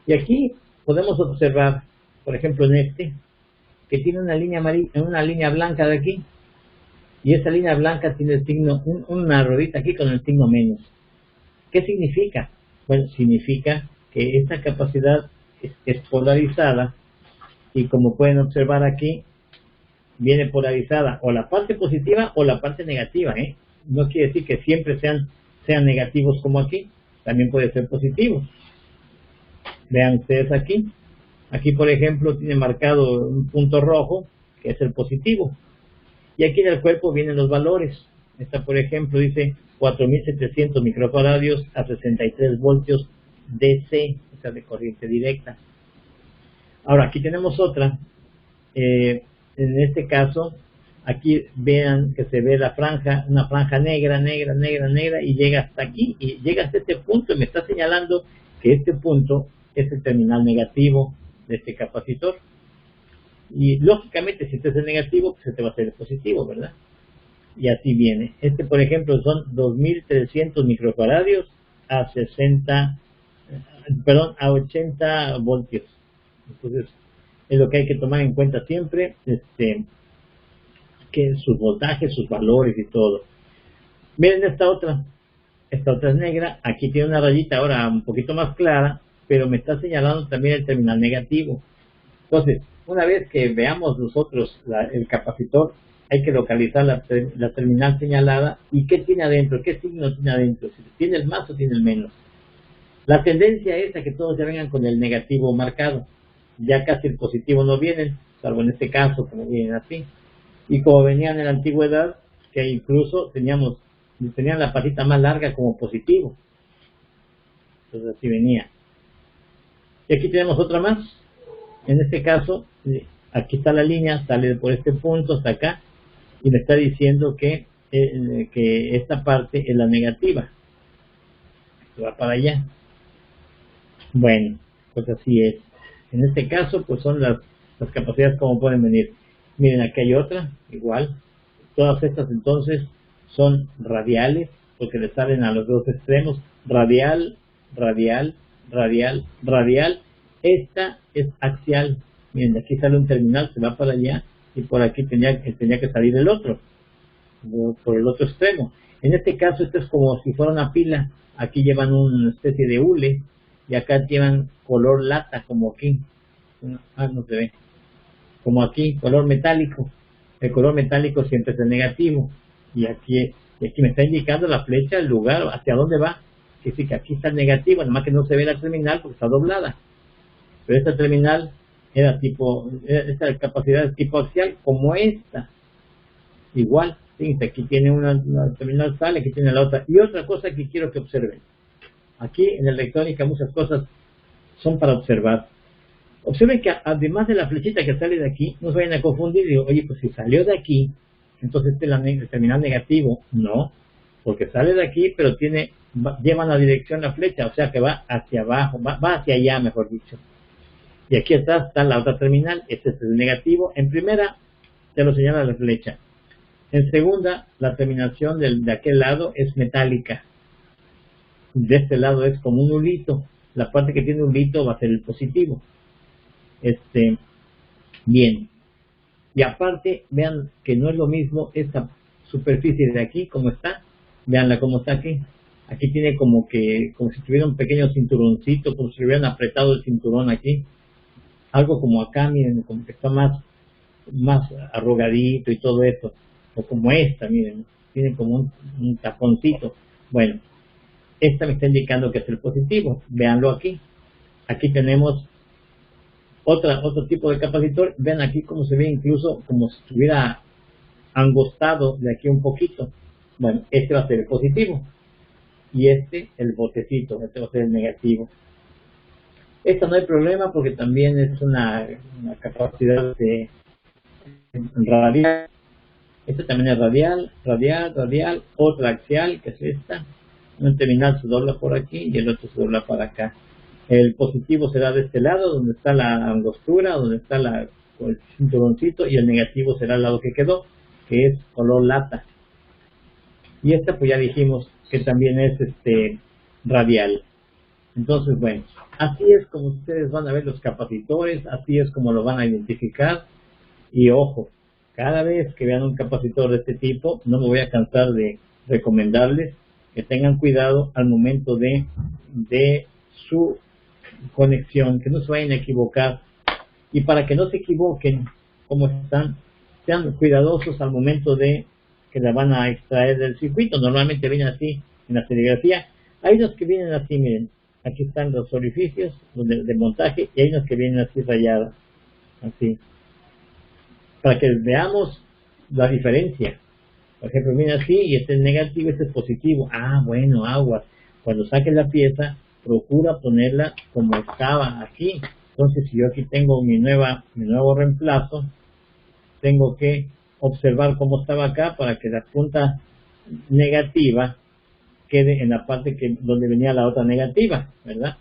A: Y aquí podemos observar, por ejemplo, en este, que tiene una línea amarilla, una línea blanca de aquí. Y esa línea blanca tiene el signo, una ruedita aquí con el signo menos. ¿Qué significa? Bueno, significa que esta capacidad es polarizada y como pueden observar aquí, viene polarizada o la parte positiva o la parte negativa. No quiere decir que siempre sean negativos como aquí, también puede ser positivo. Vean ustedes aquí. Aquí, por ejemplo, tiene marcado un punto rojo, que es el positivo. Y aquí en el cuerpo vienen los valores. Esta, por ejemplo, dice 4700 microfaradios a 63 voltios DC, o sea, de corriente directa. Ahora, aquí tenemos otra. En este caso, aquí vean que se ve la franja, una franja negra, y llega hasta aquí, y llega hasta este punto, y me está señalando que este punto es el terminal negativo de este capacitor. Y lógicamente, si este es el negativo, pues este va a ser el positivo, ¿verdad? Y así viene. Este, por ejemplo, son 2300 microfaradios a 80 voltios. Entonces, es lo que hay que tomar en cuenta siempre, que sus voltajes, sus valores y todo. Miren esta otra es negra, aquí tiene una rayita ahora un poquito más clara, pero me está señalando también el terminal negativo. Entonces, una vez que veamos nosotros el capacitor, hay que localizar la terminal señalada y qué tiene adentro, qué signo tiene adentro, si tiene el más o tiene el menos. La tendencia es a que todos ya vengan con el negativo marcado, ya casi el positivo no vienen, salvo en este caso como vienen así. Y como venían en la antigüedad, que incluso tenían la patita más larga como positivo. Entonces así venía. Y aquí tenemos otra más. En este caso, aquí está la línea, sale por este punto hasta acá, y me está diciendo que esta parte es la negativa. Va para allá. Bueno, pues así es. En este caso, pues son las capacidades como pueden venir. Miren, aquí hay otra, igual. Todas estas entonces son radiales, porque le salen a los dos extremos. Radial, radial, radial, radial. Esta es axial. Miren, aquí sale un terminal, se va para allá, y por aquí tenía que salir el otro, por el otro extremo. En este caso, esto es como si fuera una pila. Aquí llevan una especie de hule, y acá llevan color lata, como aquí. No se ve. Como aquí, color metálico. El color metálico siempre es el negativo. Y aquí me está indicando la flecha, el lugar, hacia dónde va. Que sí, que aquí está el negativo, además que no se ve la terminal porque está doblada. Pero esta terminal esta capacidad es tipo axial, como esta. Igual, fíjense, aquí tiene una terminal sale, aquí tiene la otra. Y otra cosa que quiero que observen. Aquí en electrónica muchas cosas son para observar. Observen que además de la flechita que sale de aquí, no se vayan a confundir. Digo, oye, pues si salió de aquí, entonces este es el terminal negativo. No, porque sale de aquí, pero lleva en la dirección la flecha, o sea que va hacia abajo, va hacia allá, mejor dicho. Y aquí atrás está la otra terminal, este es el negativo. En primera, te lo señala la flecha. En segunda, la terminación de aquel lado es metálica. De este lado es como un hulito. La parte que tiene un hulito va a ser el positivo. Bien. Y aparte, vean que no es lo mismo esta superficie de aquí, como está. Veanla como está aquí. Aquí tiene como si tuviera un pequeño cinturoncito, como si hubieran apretado el cinturón aquí. Algo como acá, miren, como que está más arrugadito y todo esto. O como esta, miren, tiene como un taponcito. Bueno, esta me está indicando que es el positivo. Veanlo aquí. Aquí tenemos otro tipo de capacitor. Vean aquí cómo se ve, incluso como si estuviera angostado de aquí un poquito. Bueno, este va a ser el positivo. Y el botecito, este va a ser el negativo. Esta no hay problema porque también es una capacidad radial. Esta también es radial, otra axial, que es esta. Un terminal se dobla por aquí y el otro se dobla para acá. El positivo será de este lado, donde está la angostura, donde está el cinturoncito, y el negativo será el lado que quedó, que es color lata. Y esta pues ya dijimos que también es radial. Entonces, bueno, así es como ustedes van a ver los capacitores, así es como lo van a identificar. Y ojo, cada vez que vean un capacitor de este tipo, no me voy a cansar de recomendarles que tengan cuidado al momento de su conexión, que no se vayan a equivocar. Y para que no se equivoquen, como están, sean cuidadosos al momento de que la van a extraer del circuito. Normalmente vienen así en la serigrafía. Hay unos que vienen así, miren, aquí están los orificios de montaje, y hay unos que vienen así rayadas, así, para que veamos la diferencia. Por ejemplo, miren así, y este es negativo, este es positivo. Ah, bueno, aguas. Cuando saques la pieza, procura ponerla como estaba aquí. Entonces, si yo aquí tengo mi nuevo reemplazo, tengo que observar cómo estaba acá para que la punta negativa quede en la parte donde venía la otra negativa, ¿verdad?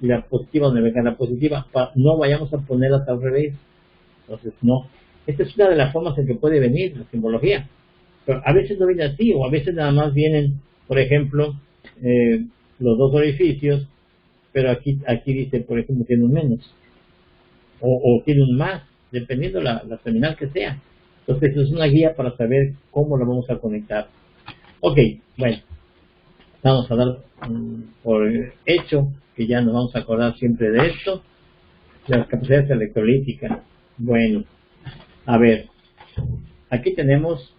A: Y la positiva donde venga la positiva. No vayamos a ponerlas al revés. Entonces, no. Esta es una de las formas en que puede venir la simbología. Pero a veces no viene así, o a veces nada más vienen, por ejemplo, los dos orificios, pero aquí dice, por ejemplo, tiene un menos, o tiene un más, dependiendo la terminal que sea. Entonces es una guía para saber cómo lo vamos a conectar. Ok, bueno, vamos a dar por hecho que ya nos vamos a acordar siempre de esto, de las capacidades electrolíticas. Bueno, a ver, aquí tenemos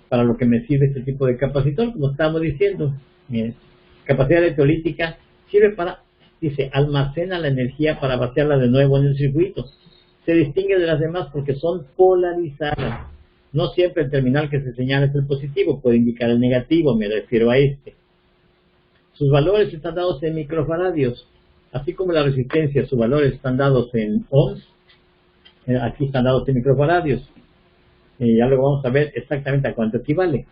A: para lo que me sirve este tipo de capacitor, como estábamos diciendo. Miren, capacidad electrolítica sirve para, dice, almacena la energía para vaciarla de nuevo en el circuito. Se distingue de las demás porque son polarizadas. No siempre el terminal que se señala es el positivo, puede indicar el negativo, me refiero a este. Sus valores están dados en microfaradios, así como la resistencia, sus valores están dados en ohms, aquí están dados en microfaradios. Ya luego vamos a ver exactamente a cuánto equivale.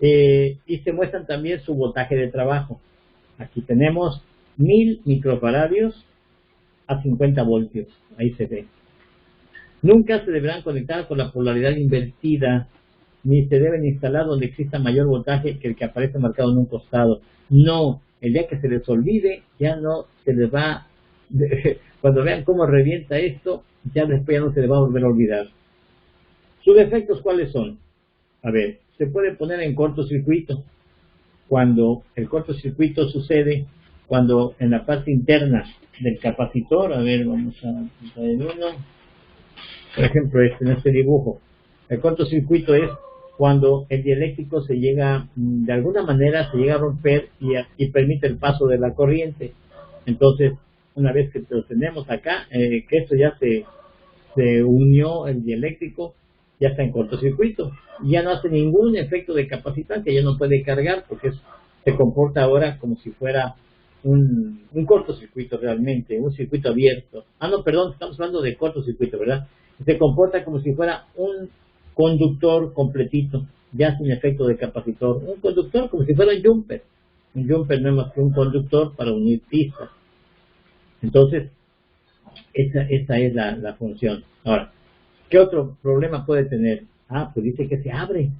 A: Y se muestran también su voltaje de trabajo. Aquí tenemos 1000 microfaradios a 50 voltios. Ahí se ve. Nunca se deberán conectar con la polaridad invertida, ni se deben instalar donde exista mayor voltaje que el que aparece marcado en un costado. No, el día que se les olvide, ya no se les va, cuando vean cómo revienta esto, ya después ya no se les va a volver a olvidar. ¿Sus efectos cuáles son? A ver, se puede poner en cortocircuito. Cuando el cortocircuito sucede, cuando en la parte interna del capacitor, a ver, vamos a ver uno, por ejemplo, en este dibujo, el cortocircuito es cuando el dieléctrico se llega, de alguna manera se llega a romper y permite el paso de la corriente. Entonces, una vez que lo tenemos acá, que esto ya se unió el dieléctrico, ya está en cortocircuito, ya no hace ningún efecto de capacitante, ya no puede cargar porque se comporta ahora como si fuera un cortocircuito realmente, un circuito abierto. No, perdón, estamos hablando de cortocircuito, ¿verdad? Se comporta como si fuera un conductor completito, ya sin efecto de capacitor. Un conductor como si fuera un jumper. Un jumper no es más que un conductor para unir pistas. Entonces, esa es la función. Ahora, ¿qué otro problema puede tener? Pues dice que se abre.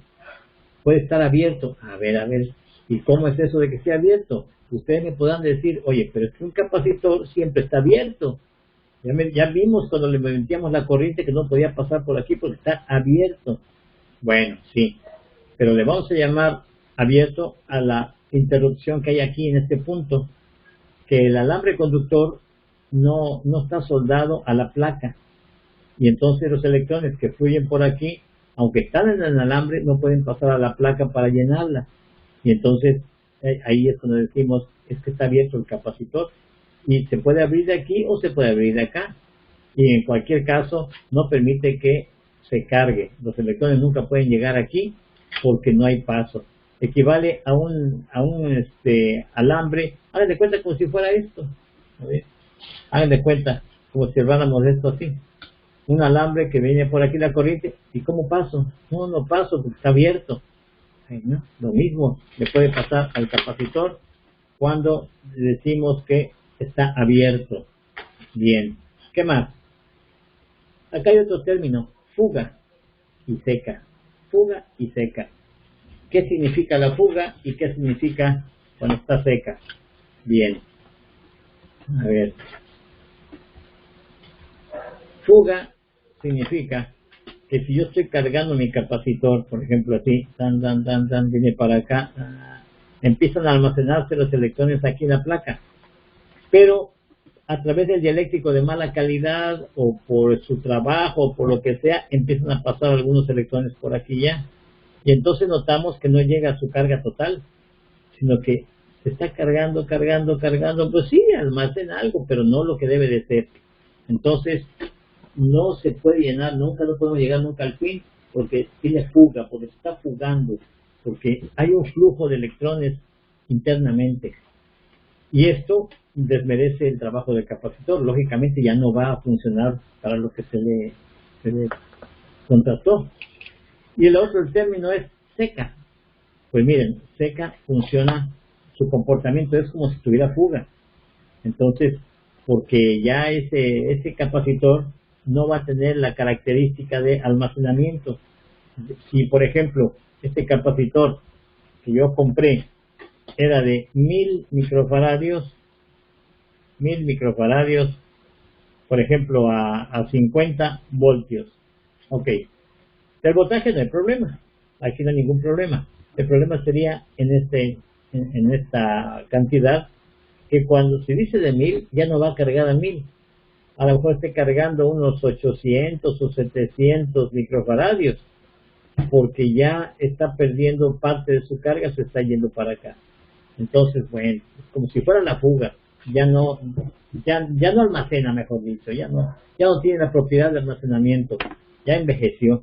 A: Puede estar abierto. A ver. ¿Y cómo es eso de que esté abierto? Ustedes me podrán decir, oye, pero es que un capacitor siempre está abierto. Ya vimos cuando le metíamos la corriente que no podía pasar por aquí porque está abierto. Bueno, sí. Pero le vamos a llamar abierto a la interrupción que hay aquí en este punto. Que el alambre conductor no está soldado a la placa. Y entonces los electrones que fluyen por aquí, aunque están en el alambre, no pueden pasar a la placa para llenarla. Y entonces ahí es cuando decimos, es que está abierto el capacitor. Y se puede abrir de aquí o se puede abrir de acá. Y en cualquier caso, no permite que se cargue. Los electrones nunca pueden llegar aquí porque no hay paso. Equivale a un alambre. Háganse cuenta como si fuera esto. A ver. Hagan de cuenta, como si lleváramos esto así. Un alambre que viene por aquí la corriente. ¿Y cómo paso? No paso porque está abierto. ¿No? Lo mismo le puede pasar al capacitor cuando decimos que está abierto. Bien. ¿Qué más? Acá hay otro término, fuga y seca. Fuga y seca. ¿Qué significa la fuga y qué significa cuando está seca? Bien. A ver. Fuga significa que si yo estoy cargando mi capacitor, por ejemplo así, viene para acá, empiezan a almacenarse los electrones aquí en la placa. Pero a través del dieléctrico de mala calidad o por su trabajo o por lo que sea, empiezan a pasar algunos electrones por aquí ya. Y entonces notamos que no llega a su carga total, sino que se está cargando, pues sí, almacena algo, pero no lo que debe de ser. Entonces, no se puede llenar, no podemos llegar nunca al fin, porque tiene fuga, porque se está fugando, porque hay un flujo de electrones internamente. Y esto desmerece el trabajo del capacitor, lógicamente ya no va a funcionar para lo que se le contrató. Y el otro, el término es seca. Pues miren, seca funciona, su comportamiento es como si tuviera fuga. Entonces, porque ya ese capacitor no va a tener la característica de almacenamiento. Si, por ejemplo, este capacitor que yo compré era de 1000 microfaradios, por ejemplo, a 50 voltios. Ok, del voltaje no hay problema, aquí no hay ningún problema. El problema sería en esta cantidad, que cuando se dice de 1000, ya no va a cargar a 1000. A lo mejor esté cargando unos 800 o 700 microfaradios, porque ya está perdiendo parte de su carga, se está yendo para acá. Entonces, bueno, es como si fuera la fuga, ya no almacena, mejor dicho, ya no tiene la propiedad de almacenamiento, ya envejeció.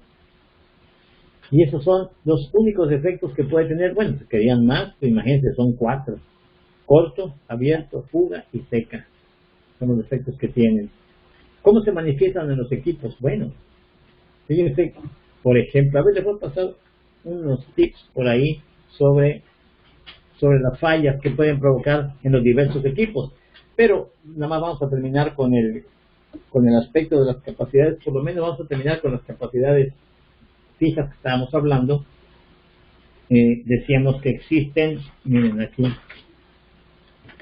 A: Y esos son los únicos efectos que puede tener. Bueno, si querían más, pues imagínense, son 4. Corto, abierto, fuga y seca. Son los efectos que tienen. ¿Cómo se manifiestan en los equipos? Bueno, fíjense, por ejemplo, a ver, les voy a pasar unos tips por ahí sobre las fallas que pueden provocar en los diversos equipos. Pero nada más vamos a terminar con el aspecto de las capacidades, por lo menos vamos a terminar con las capacidades fijas que estábamos hablando. Decíamos que existen, miren aquí,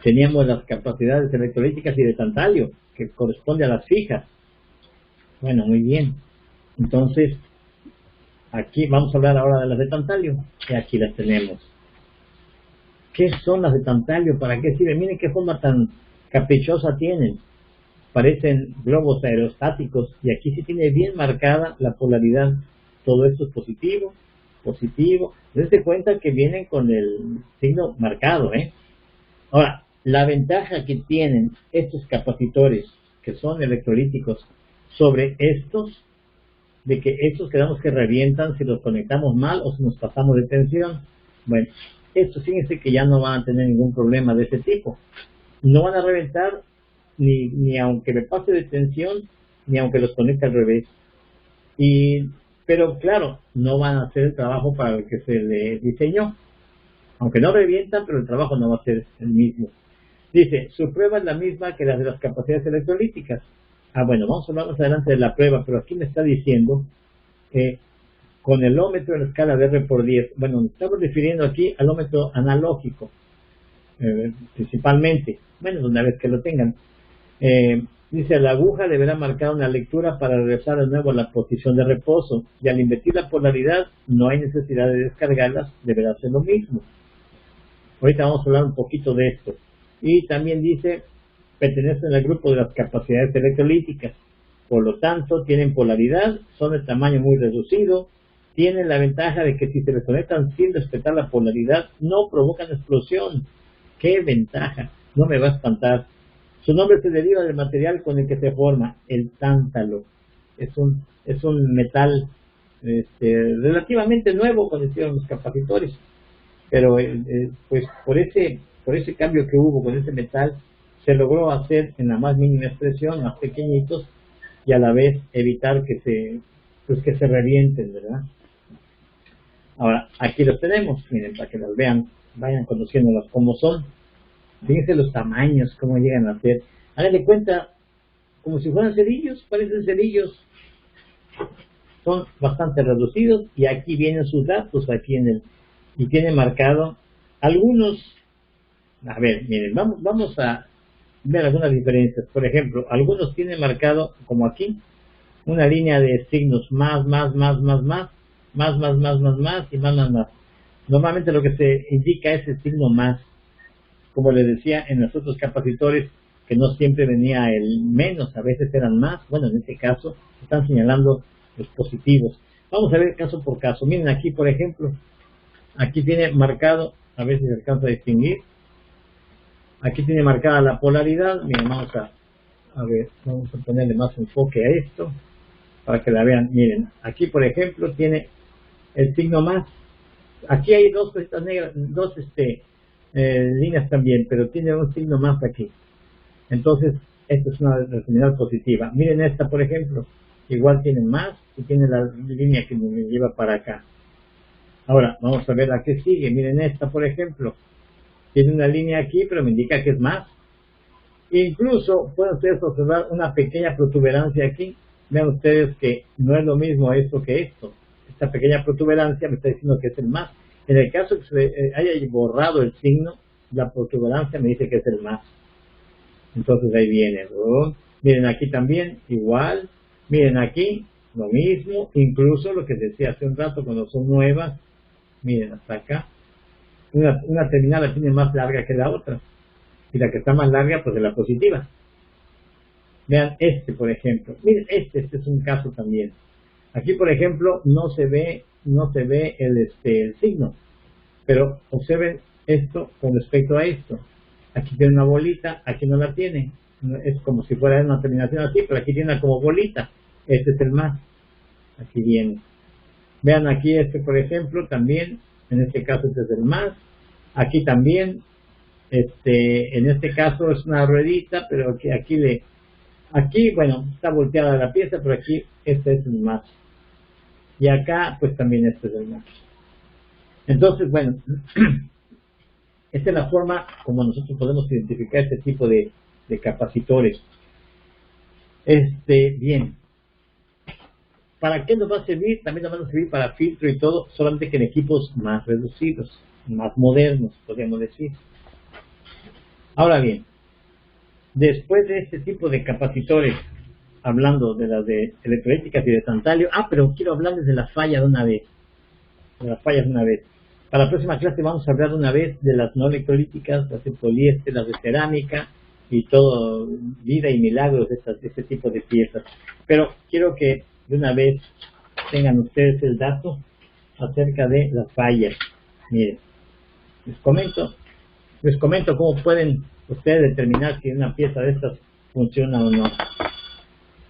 A: teníamos las capacidades electrolíticas y de tantalio, que corresponde a las fijas. Bueno, muy bien. Entonces, aquí vamos a hablar ahora de las de tantalio, y aquí las tenemos. ¿Qué son las de tantalio? ¿Para qué sirven? Miren qué forma tan caprichosa tienen. Parecen globos aerostáticos, y aquí sí tiene bien marcada la polaridad. Todo esto es positivo. Dense cuenta que vienen con el signo marcado, Ahora, la ventaja que tienen estos capacitores, que son electrolíticos, sobre estos, de que estos quedamos que revientan si los conectamos mal o si nos pasamos de tensión. Bueno, estos fíjense que ya no van a tener ningún problema de ese tipo. No van a reventar ni aunque me pase de tensión, ni aunque los conecte al revés. Pero claro, no van a hacer el trabajo para el que se le diseñó. Aunque no revientan, pero el trabajo no va a ser el mismo. Dice, su prueba es la misma que la de las capacidades electrolíticas. Bueno, vamos a hablar más adelante de la prueba, pero aquí me está diciendo que con el ómetro en la escala de R/10, bueno, estamos refiriendo aquí al ómetro analógico, principalmente, bueno, una vez que lo tengan. Dice, la aguja deberá marcar una lectura para regresar de nuevo a la posición de reposo, y al invertir la polaridad no hay necesidad de descargarlas, deberá hacer lo mismo. Ahorita vamos a hablar un poquito de esto. Y también dice, pertenecen al grupo de las capacidades electrolíticas, por lo tanto tienen polaridad, son de tamaño muy reducido, tienen la ventaja de que si se les conectan sin respetar la polaridad no provocan explosión. ¡Qué ventaja! No me va a espantar. Su nombre se deriva del material con el que se forma, el tántalo. Es un metal relativamente nuevo cuando hicieron los capacitores, pero pues por ese cambio que hubo con ese metal, se logró hacer en la más mínima expresión, más pequeñitos, y a la vez evitar que se revienten, ¿verdad? Ahora, aquí los tenemos, miren, para que las vean, vayan conociéndolas como son. Fíjense los tamaños, cómo llegan a ser. Háganle cuenta, como si fueran cerillos, parecen cerillos. Son bastante reducidos, y aquí vienen sus datos, y tiene marcado algunos. A ver, miren, vamos a ver algunas diferencias. Por ejemplo, algunos tienen marcado, como aquí, una línea de signos más, y más. Normalmente lo que se indica es el signo más. Como les decía, en los otros capacitores, que no siempre venía el menos, a veces eran más. Bueno, en este caso, están señalando los positivos. Vamos a ver caso por caso. Miren aquí, por ejemplo, aquí tiene marcado, a ver si se alcanza a distinguir. Aquí tiene marcada la polaridad. Miren, vamos a ponerle más enfoque a esto para que la vean. Miren, aquí por ejemplo tiene el signo más. Aquí hay dos cositas negras, dos líneas también, pero tiene un signo más aquí. Entonces, esta es una señal positiva. Miren esta, por ejemplo, igual tiene más y tiene la línea que me lleva para acá. Ahora, vamos a ver la que sigue. Miren esta, por ejemplo. Tiene una línea aquí, pero me indica que es más. Incluso pueden ustedes observar una pequeña protuberancia aquí. Vean ustedes que no es lo mismo esto que esto. Esta pequeña protuberancia me está diciendo que es el más. En el caso que se haya borrado el signo, la protuberancia me dice que es el más. Entonces ahí viene, ¿no? Miren aquí también, igual. Miren aquí, lo mismo. Incluso lo que decía hace un rato, cuando son nuevas, miren hasta acá. Una terminal la tiene más larga que la otra. Y la que está más larga, pues es la positiva. Vean este, por ejemplo. Miren, este es un caso también. Aquí, por ejemplo, no se ve el signo. Pero observen esto con respecto a esto. Aquí tiene una bolita, aquí no la tiene. Es como si fuera una terminación así, pero aquí tiene como bolita. Este es el más. Aquí viene. Vean aquí este, por ejemplo, también. En este caso este es el más. Aquí también. En este caso es una ruedita, pero aquí, bueno, está volteada la pieza, pero aquí este es el más. Y acá, pues también este es el más. Entonces, bueno, esta es la forma como nosotros podemos identificar este tipo de capacitores. Bien. ¿Para qué nos va a servir? También nos va a servir para filtro y todo, solamente que en equipos más reducidos, más modernos, podríamos decir. Ahora bien, después de este tipo de capacitores, hablando de las de electrolíticas y de tantalio, pero quiero hablarles de las fallas de una vez. Para la próxima clase vamos a hablar de una vez de las no electrolíticas, las de poliéster, las de cerámica y todo, vida y milagros de este tipo de piezas. Pero quiero que de una vez tengan ustedes el dato acerca de las fallas. Miren, les comento cómo pueden ustedes determinar si una pieza de estas funciona o no.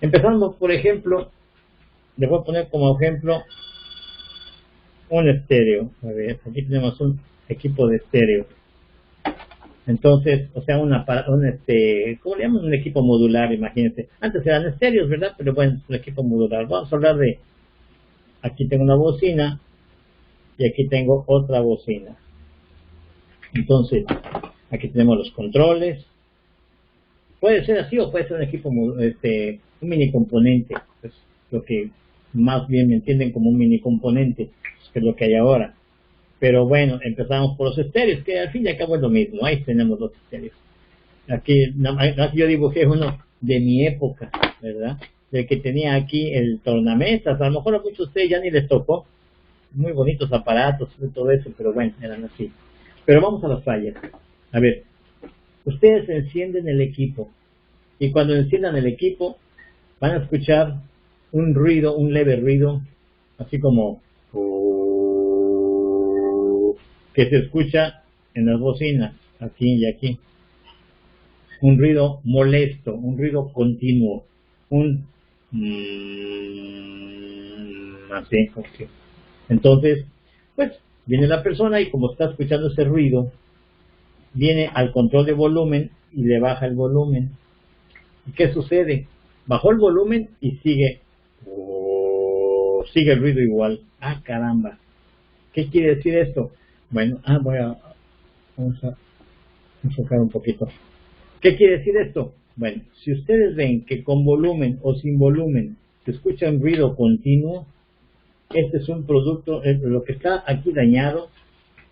A: Empezando, por ejemplo, les voy a poner como ejemplo un estéreo. A ver, aquí tenemos un equipo de estéreo. Entonces, o sea, ¿cómo le llaman? Un equipo modular, imagínense. Antes eran estéreos, ¿verdad? Pero bueno, es un equipo modular. Vamos a hablar de, aquí tengo una bocina y aquí tengo otra bocina. Entonces, aquí tenemos los controles. Puede ser así o puede ser un equipo, un mini componente. Es lo que más bien me entienden como un mini componente, que es lo que hay ahora. Pero bueno, empezamos por los estéreos, que al fin y al cabo es lo mismo. Ahí tenemos los estéreos. Aquí yo dibujé uno de mi época, ¿verdad? Del que tenía aquí el tornamesas. A lo mejor a muchos de ustedes ya ni les tocó. Muy bonitos aparatos y todo eso, pero bueno, eran así. Pero vamos a las fallas. A ver, ustedes encienden el equipo. Y cuando enciendan el equipo, van a escuchar un ruido, un leve ruido, así como que se escucha en las bocinas, aquí y aquí. Un ruido molesto, un ruido continuo, así. Okay. Entonces, pues, viene la persona y como está escuchando ese ruido, viene al control de volumen y le baja el volumen. ¿Y qué sucede? Bajó el volumen y sigue el ruido igual. Ah, caramba. ¿Qué quiere decir esto? Bueno, vamos a enfocar un poquito. ¿Qué quiere decir esto? Bueno, si ustedes ven que con volumen o sin volumen se escucha un ruido continuo, este es un producto, lo que está aquí dañado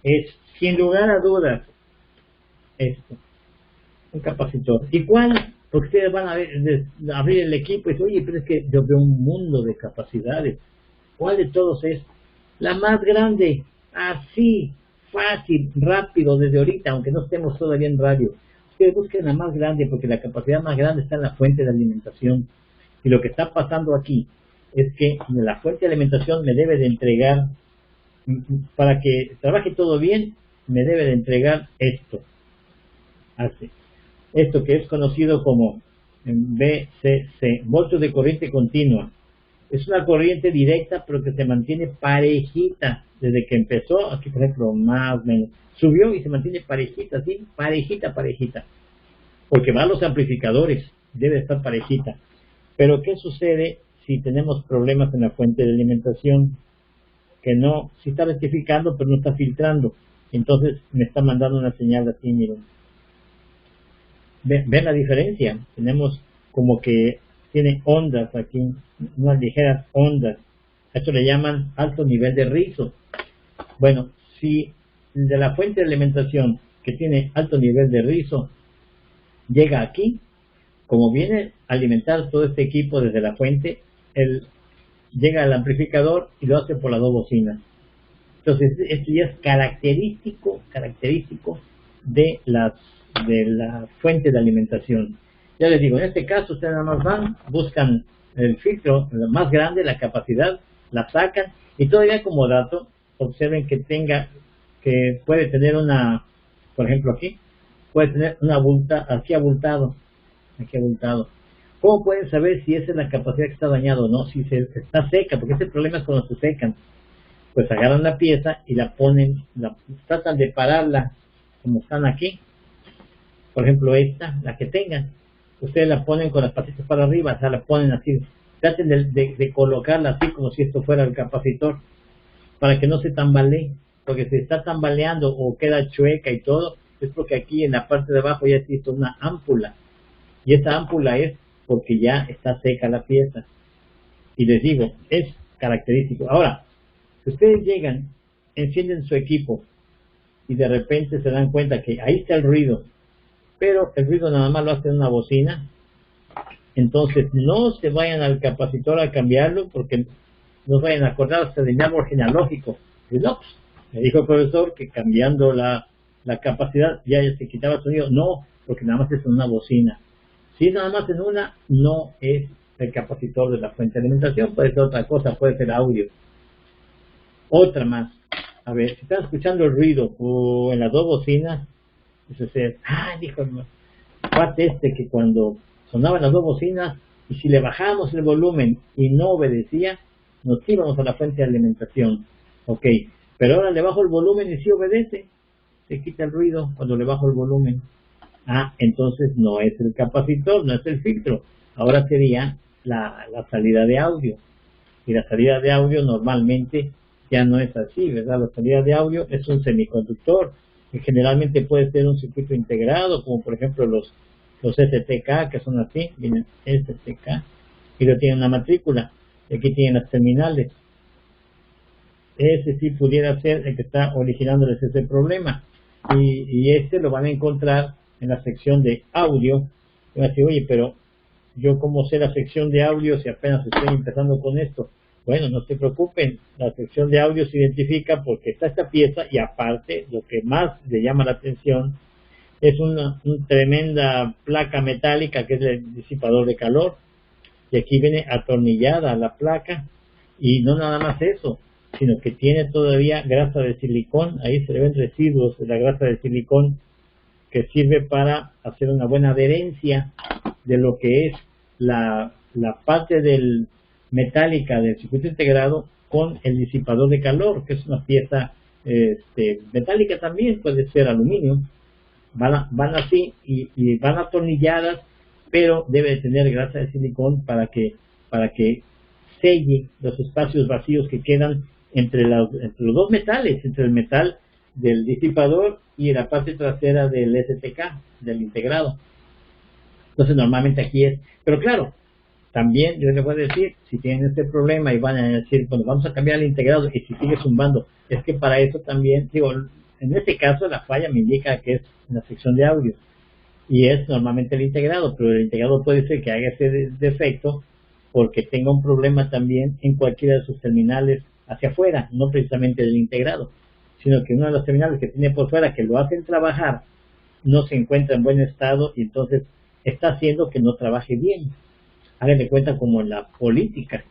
A: es, sin lugar a dudas, esto, un capacitor. ¿Y cuál? Porque ustedes van a abrir el equipo y dicen, oye, pero es que yo veo un mundo de capacidades. ¿Cuál de todos es? La más grande, así, fácil, rápido, desde ahorita, aunque no estemos todavía en radio. Ustedes busquen la más grande, porque la capacidad más grande está en la fuente de alimentación. Y lo que está pasando aquí es que la fuente de alimentación me debe de entregar, para que trabaje todo bien, me debe de entregar esto. Así. Esto que es conocido como VCC, voltios de corriente continua. Es una corriente directa, pero que se mantiene parejita desde que empezó. Aquí, por ejemplo, más o menos subió y se mantiene parejita, así, parejita, porque va a los amplificadores, debe estar parejita. Pero ¿qué sucede si tenemos problemas en la fuente de alimentación? Que no, si está rectificando, pero no está filtrando. Entonces me está mandando una señal así, miren. ¿Ven la diferencia? Tenemos como que tiene ondas aquí, unas ligeras ondas. A esto le llaman alto nivel de rizo. Bueno, si de la fuente de alimentación que tiene alto nivel de rizo llega aquí, como viene a alimentar todo este equipo desde la fuente, él llega al amplificador y lo hace por las dos bocinas. Entonces, esto ya es característico de la fuente de alimentación. Ya les digo, en este caso ustedes nada más van, buscan el filtro más grande, la capacidad, la sacan, y todavía como dato, observen que puede tener una, por ejemplo aquí, puede tener una aquí abultado. ¿Cómo pueden saber si esa es la capacidad que está dañada o no? Si está seca, porque ese problema es cuando se secan. Pues agarran la pieza y la ponen, tratan de pararla como están aquí. Por ejemplo, esta, la que tengan, ustedes la ponen con las patitas para arriba, o sea, la ponen así. Traten de colocarla así como si esto fuera el capacitor, para que no se tambalee, porque si está tambaleando o queda chueca y todo, es porque aquí en la parte de abajo ya existe una ámpula, y esa ámpula es porque ya está seca la pieza. Y les digo, es característico. Ahora, si ustedes llegan, encienden su equipo y de repente se dan cuenta que ahí está el ruido, pero el ruido nada más lo hace una bocina, entonces no se vayan al capacitor a cambiarlo, porque no vayan a acordarse del árbol genealógico. Y no, me dijo el profesor que cambiando la capacidad ya se quitaba el sonido. No, porque nada más es una bocina. Si nada más en una, no es el capacitor de la fuente de alimentación, puede ser otra cosa, puede ser audio. Otra más. A ver, si están escuchando el ruido en las dos bocinas, dijo el cuate que cuando sonaban las dos bocinas, y si le bajábamos el volumen y no obedecía, nos íbamos a la fuente de alimentación. Ok, pero ahora le bajo el volumen y sí obedece, se quita el ruido cuando le bajo el volumen. Entonces no es el capacitor, no es el filtro, ahora sería la salida de audio. Y la salida de audio normalmente ya no es así, ¿verdad? La salida de audio es un semiconductor, que generalmente puede ser un circuito integrado, como por ejemplo los STK, que son así, miren, STK, y lo tienen una matrícula, y aquí tienen las terminales. Ese sí pudiera ser el que está originándoles ese problema, y este lo van a encontrar en la sección de audio. Y van a decir, oye, pero yo cómo sé la sección de audio si apenas estoy empezando con esto. Bueno, no se preocupen, la sección de audio se identifica porque está esta pieza, y aparte lo que más le llama la atención es una tremenda placa metálica que es el disipador de calor, y aquí viene atornillada la placa, y no nada más eso, sino que tiene todavía grasa de silicón. Ahí se le ven residuos de la grasa de silicón, que sirve para hacer una buena adherencia de lo que es la parte metálica del circuito integrado con el disipador de calor, que es una pieza metálica, también puede ser aluminio, van así y van atornilladas, pero debe de tener grasa de silicón para que selle los espacios vacíos que quedan entre los dos metales, entre el metal del disipador y la parte trasera del STK, del integrado. Entonces normalmente aquí es, pero claro, también yo les voy a decir, si tienen este problema y van a decir, bueno, vamos a cambiar el integrado y si sigue zumbando, es que para eso también, digo, en este caso la falla me indica que es en la sección de audio y es normalmente el integrado, pero el integrado puede ser que haga ese defecto porque tenga un problema también en cualquiera de sus terminales hacia afuera, no precisamente del integrado, sino que uno de los terminales que tiene por fuera que lo hacen trabajar no se encuentra en buen estado y entonces está haciendo que no trabaje bien. Hagan de cuenta como en la política,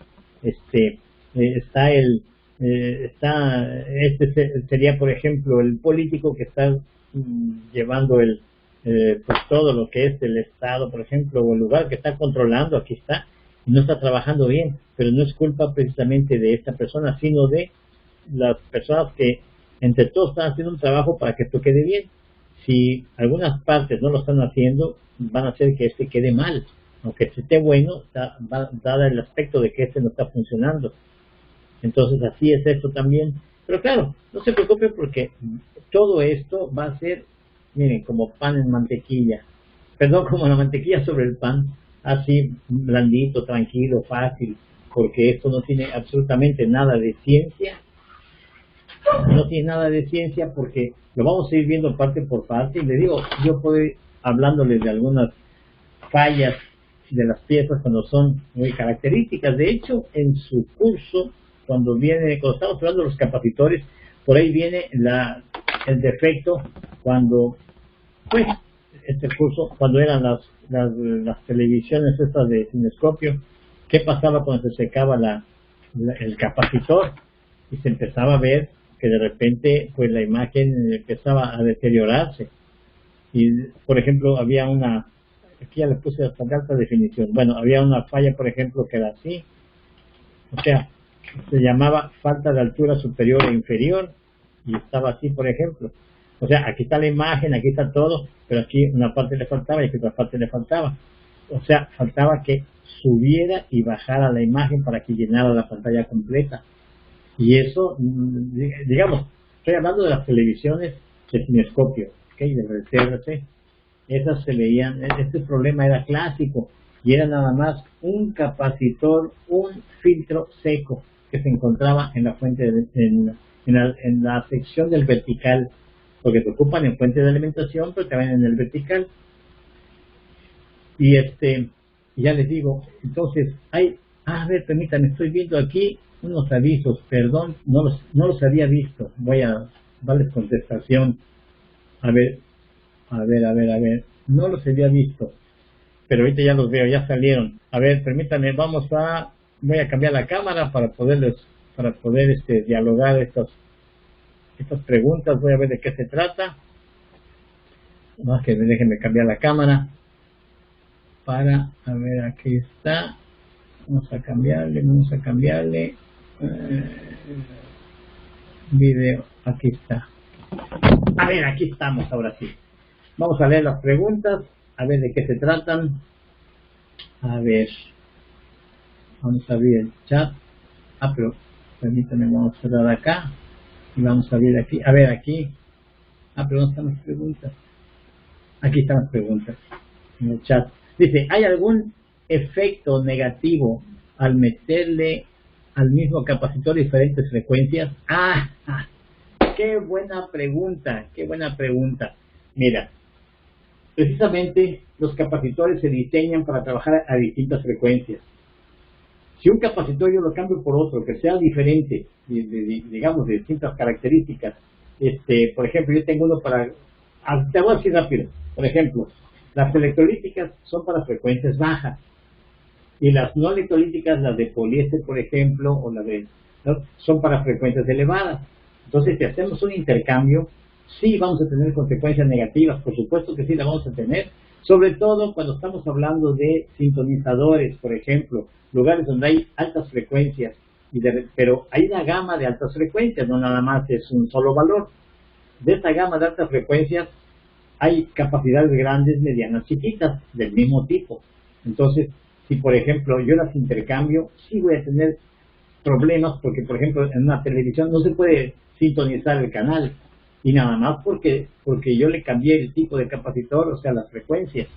A: sería por ejemplo el político que está llevando pues todo lo que es el estado, por ejemplo, o el lugar que está controlando, aquí está, y no está trabajando bien, pero no es culpa precisamente de esta persona, sino de las personas que entre todos están haciendo un trabajo para que esto quede bien. Si algunas partes no lo están haciendo, van a hacer que este quede mal. Aunque esté bueno, va a dar el aspecto de que este no está funcionando. Entonces así es esto también. Pero claro, no se preocupen porque todo esto va a ser, miren, como pan en mantequilla. Perdón, como la mantequilla sobre el pan, así blandito, tranquilo, fácil, porque esto no tiene absolutamente nada de ciencia. No tiene nada de ciencia porque lo vamos a ir viendo parte por parte. Y le digo, yo puedo ir hablándoles de algunas fallas de las piezas cuando son muy características. De hecho, en su curso, cuando estamos hablando de los capacitores, por ahí viene el defecto cuando, pues, este curso, cuando eran las televisiones estas de cinescopio, qué pasaba cuando se secaba el capacitor y se empezaba a ver que de repente pues la imagen empezaba a deteriorarse. Y por ejemplo había aquí ya le puse hasta alta definición, bueno, había una falla por ejemplo que era así, o sea, se llamaba falta de altura superior e inferior y estaba así por ejemplo, o sea, aquí está la imagen, aquí está todo, pero aquí una parte le faltaba y aquí otra parte le faltaba, o sea, faltaba que subiera y bajara la imagen para que llenara la pantalla completa. Y eso, digamos, estoy hablando de las televisiones de cinescopio, ¿okay? Del CRT. Esas se veían, este problema era clásico y era nada más un capacitor, un filtro seco que se encontraba en la fuente, en la sección del vertical, porque se ocupan en fuente de alimentación, pero también en el vertical. Y ya les digo, entonces, a ver, permítanme, estoy viendo aquí unos avisos, perdón, no los había visto. Voy a darles contestación. A ver, no los había visto, pero ahorita ya los veo, ya salieron. A ver, permítanme, voy a cambiar la cámara para poder dialogar estas preguntas. Voy a ver de qué se trata. Más que déjenme cambiar la cámara a ver, aquí está. Vamos a cambiarle video, aquí está. A ver, aquí estamos ahora sí. Vamos a leer las preguntas, a ver de qué se tratan. A ver, vamos a abrir el chat. Pero permítanme, vamos a cerrar acá y vamos a abrir aquí. A ver, aquí. Pero ¿dónde están las preguntas? Aquí están las preguntas en el chat. Dice, ¿hay algún efecto negativo al meterle al mismo capacitor diferentes frecuencias? Qué buena pregunta, Mira, precisamente los capacitores se diseñan para trabajar a distintas frecuencias. Si un capacitor yo lo cambio por otro que sea diferente, digamos de distintas características, por ejemplo, yo tengo uno te voy a decir rápido, por ejemplo, las electrolíticas son para frecuencias bajas y las no electrolíticas, las de poliéster, por ejemplo, o son para frecuencias elevadas. Entonces, si hacemos un intercambio, sí vamos a tener consecuencias negativas, por supuesto que sí la vamos a tener, sobre todo cuando estamos hablando de sintonizadores, por ejemplo, lugares donde hay altas frecuencias, pero hay una gama de altas frecuencias, no nada más es un solo valor. De esta gama de altas frecuencias, hay capacidades grandes, medianas, chiquitas, del mismo tipo. Entonces, si por ejemplo yo las intercambio, sí voy a tener problemas porque, por ejemplo, en una televisión no se puede sintonizar el canal y nada más porque yo le cambié el tipo de capacitor, o sea, las frecuencias.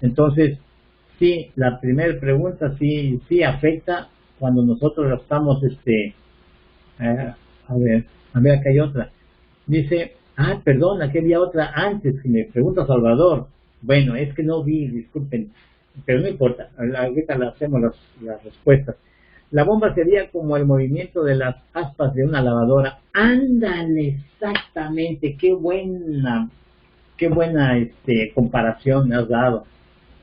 A: Entonces, sí, la primera pregunta sí afecta cuando nosotros lo estamos, a ver, acá hay otra. Dice, perdón, aquí había otra antes que me pregunta Salvador. Bueno, es que no vi, disculpen, pero no importa, ahorita le hacemos las respuestas. La bomba sería como el movimiento de las aspas de una lavadora. Ándale, exactamente, qué buena comparación me has dado.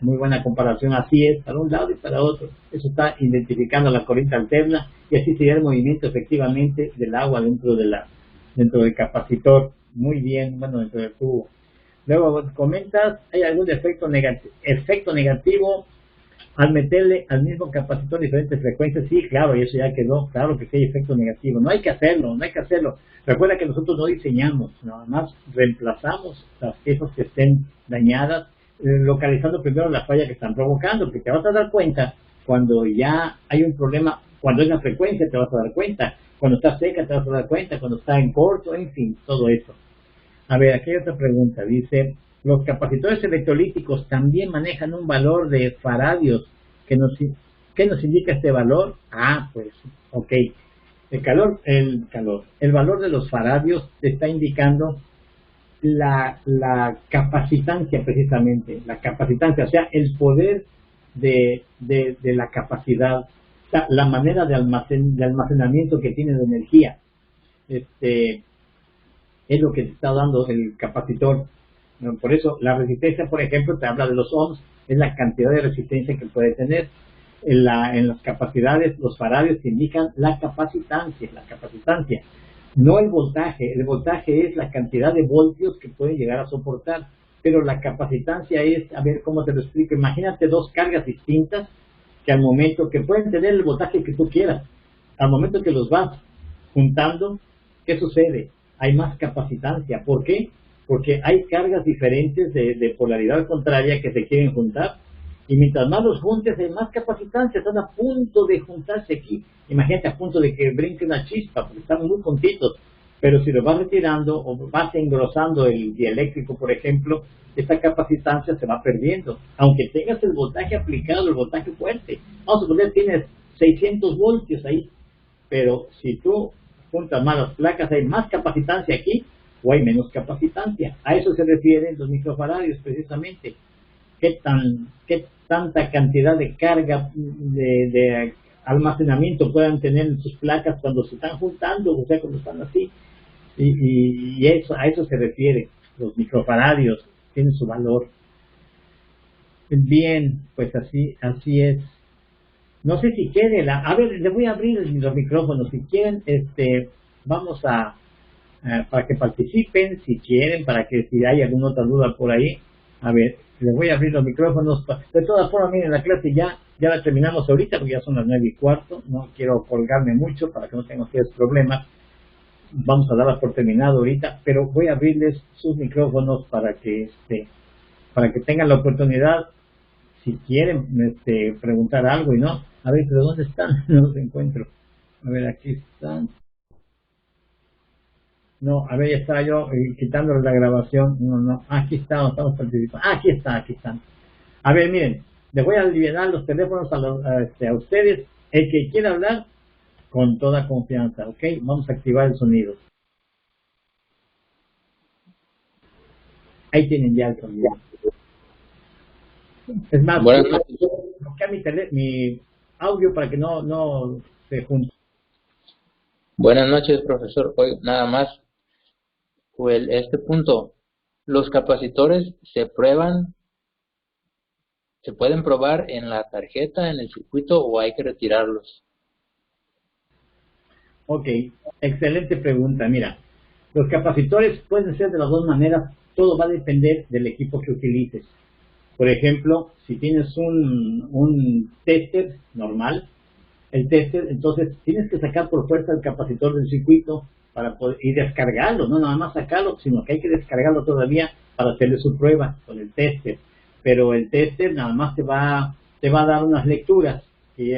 A: Muy buena comparación, así es, para un lado y para otro. Eso está identificando la corriente alterna y así sería el movimiento efectivamente del agua dentro del capacitor. Muy bien, bueno, dentro del tubo. Luego comentas, ¿hay algún efecto negativo al meterle al mismo capacitor diferentes frecuencias? Sí, claro, y eso ya quedó claro que sí hay efecto negativo. No hay que hacerlo, no hay que hacerlo. Recuerda que nosotros no diseñamos, nada más reemplazamos las piezas que estén dañadas, localizando primero la falla que están provocando, porque te vas a dar cuenta cuando ya hay un problema, cuando es la frecuencia te vas a dar cuenta, cuando está seca te vas a dar cuenta, cuando está en corto, en fin, todo eso. A ver, aquí hay otra pregunta, dice, los capacitores electrolíticos también manejan un valor de faradios. ¿Qué nos indica este valor? Pues, ok. El valor de los faradios te está indicando la capacitancia precisamente, la capacitancia, o sea, el poder de la capacidad, o sea, la manera de almacenamiento que tiene de energía. Es lo que te está dando el capacitor. Por eso la resistencia, por ejemplo, te habla de los ohms, es la cantidad de resistencia que puede tener. En las capacidades, los faradios te indican la capacitancia, no el voltaje. El voltaje es la cantidad de voltios que puede llegar a soportar, pero la capacitancia es, a ver cómo te lo explico, imagínate dos cargas distintas que al momento que pueden tener el voltaje que tú quieras, al momento que los vas juntando, ¿qué sucede? Hay más capacitancia. ¿Por qué? Porque hay cargas diferentes de polaridad contraria que se quieren juntar, y mientras más los juntes hay más capacitancia. Están a punto de juntarse aquí, imagínate, a punto de que brinque una chispa porque están muy juntitos, pero si lo vas retirando o vas engrosando el dieléctrico, por ejemplo, esta capacitancia se va perdiendo, aunque tengas el voltaje aplicado, el voltaje fuerte. Vamos a suponer que tienes 600 voltios ahí, pero si tú juntas más las placas, hay más capacitancia aquí o hay menos capacitancia. A eso se refieren los microfaradios precisamente. ¿Qué tanta cantidad de carga de almacenamiento puedan tener en sus placas cuando se están juntando, o sea, cuando están así? Y a eso se refiere. Los microfaradios tienen su valor. Bien, pues así es. No sé si quede a ver, le voy a abrir los micrófonos si quieren, vamos para que participen, si quieren, para que si hay alguna otra duda por ahí. A ver, les voy a abrir los micrófonos. De todas formas, miren, la clase ya la terminamos ahorita, porque ya son las 9:15, no quiero colgarme mucho para que no tengan ustedes problemas. Vamos a darla por terminado ahorita, pero voy a abrirles sus micrófonos para que tengan la oportunidad, si quieren preguntar algo. Y no, a ver, pero ¿dónde están? No los encuentro. A ver, aquí están. No, a ver, ya estaba yo quitándoles la grabación. No, aquí estamos participando. Aquí están. A ver, miren, les voy a aliviar los teléfonos a ustedes. El que quiera hablar, con toda confianza, ¿ok? Vamos a activar el sonido. Ahí tienen ya el sonido. Es más, voy a bloquear mi audio para que no se junte.
B: Buenas noches, profesor. Hoy nada más, este punto, los capacitores se pueden probar en la tarjeta, en el circuito, o hay que retirarlos.
A: Ok, excelente pregunta. Mira, los capacitores pueden ser de las dos maneras, todo va a depender del equipo que utilices. Por ejemplo, si tienes un tester normal, el tester, entonces tienes que sacar por fuerza el capacitor del circuito para poder, y descargarlo, no nada más sacarlo, sino que hay que descargarlo todavía para hacerle su prueba con el tester. Pero el tester nada más te va a dar unas lecturas y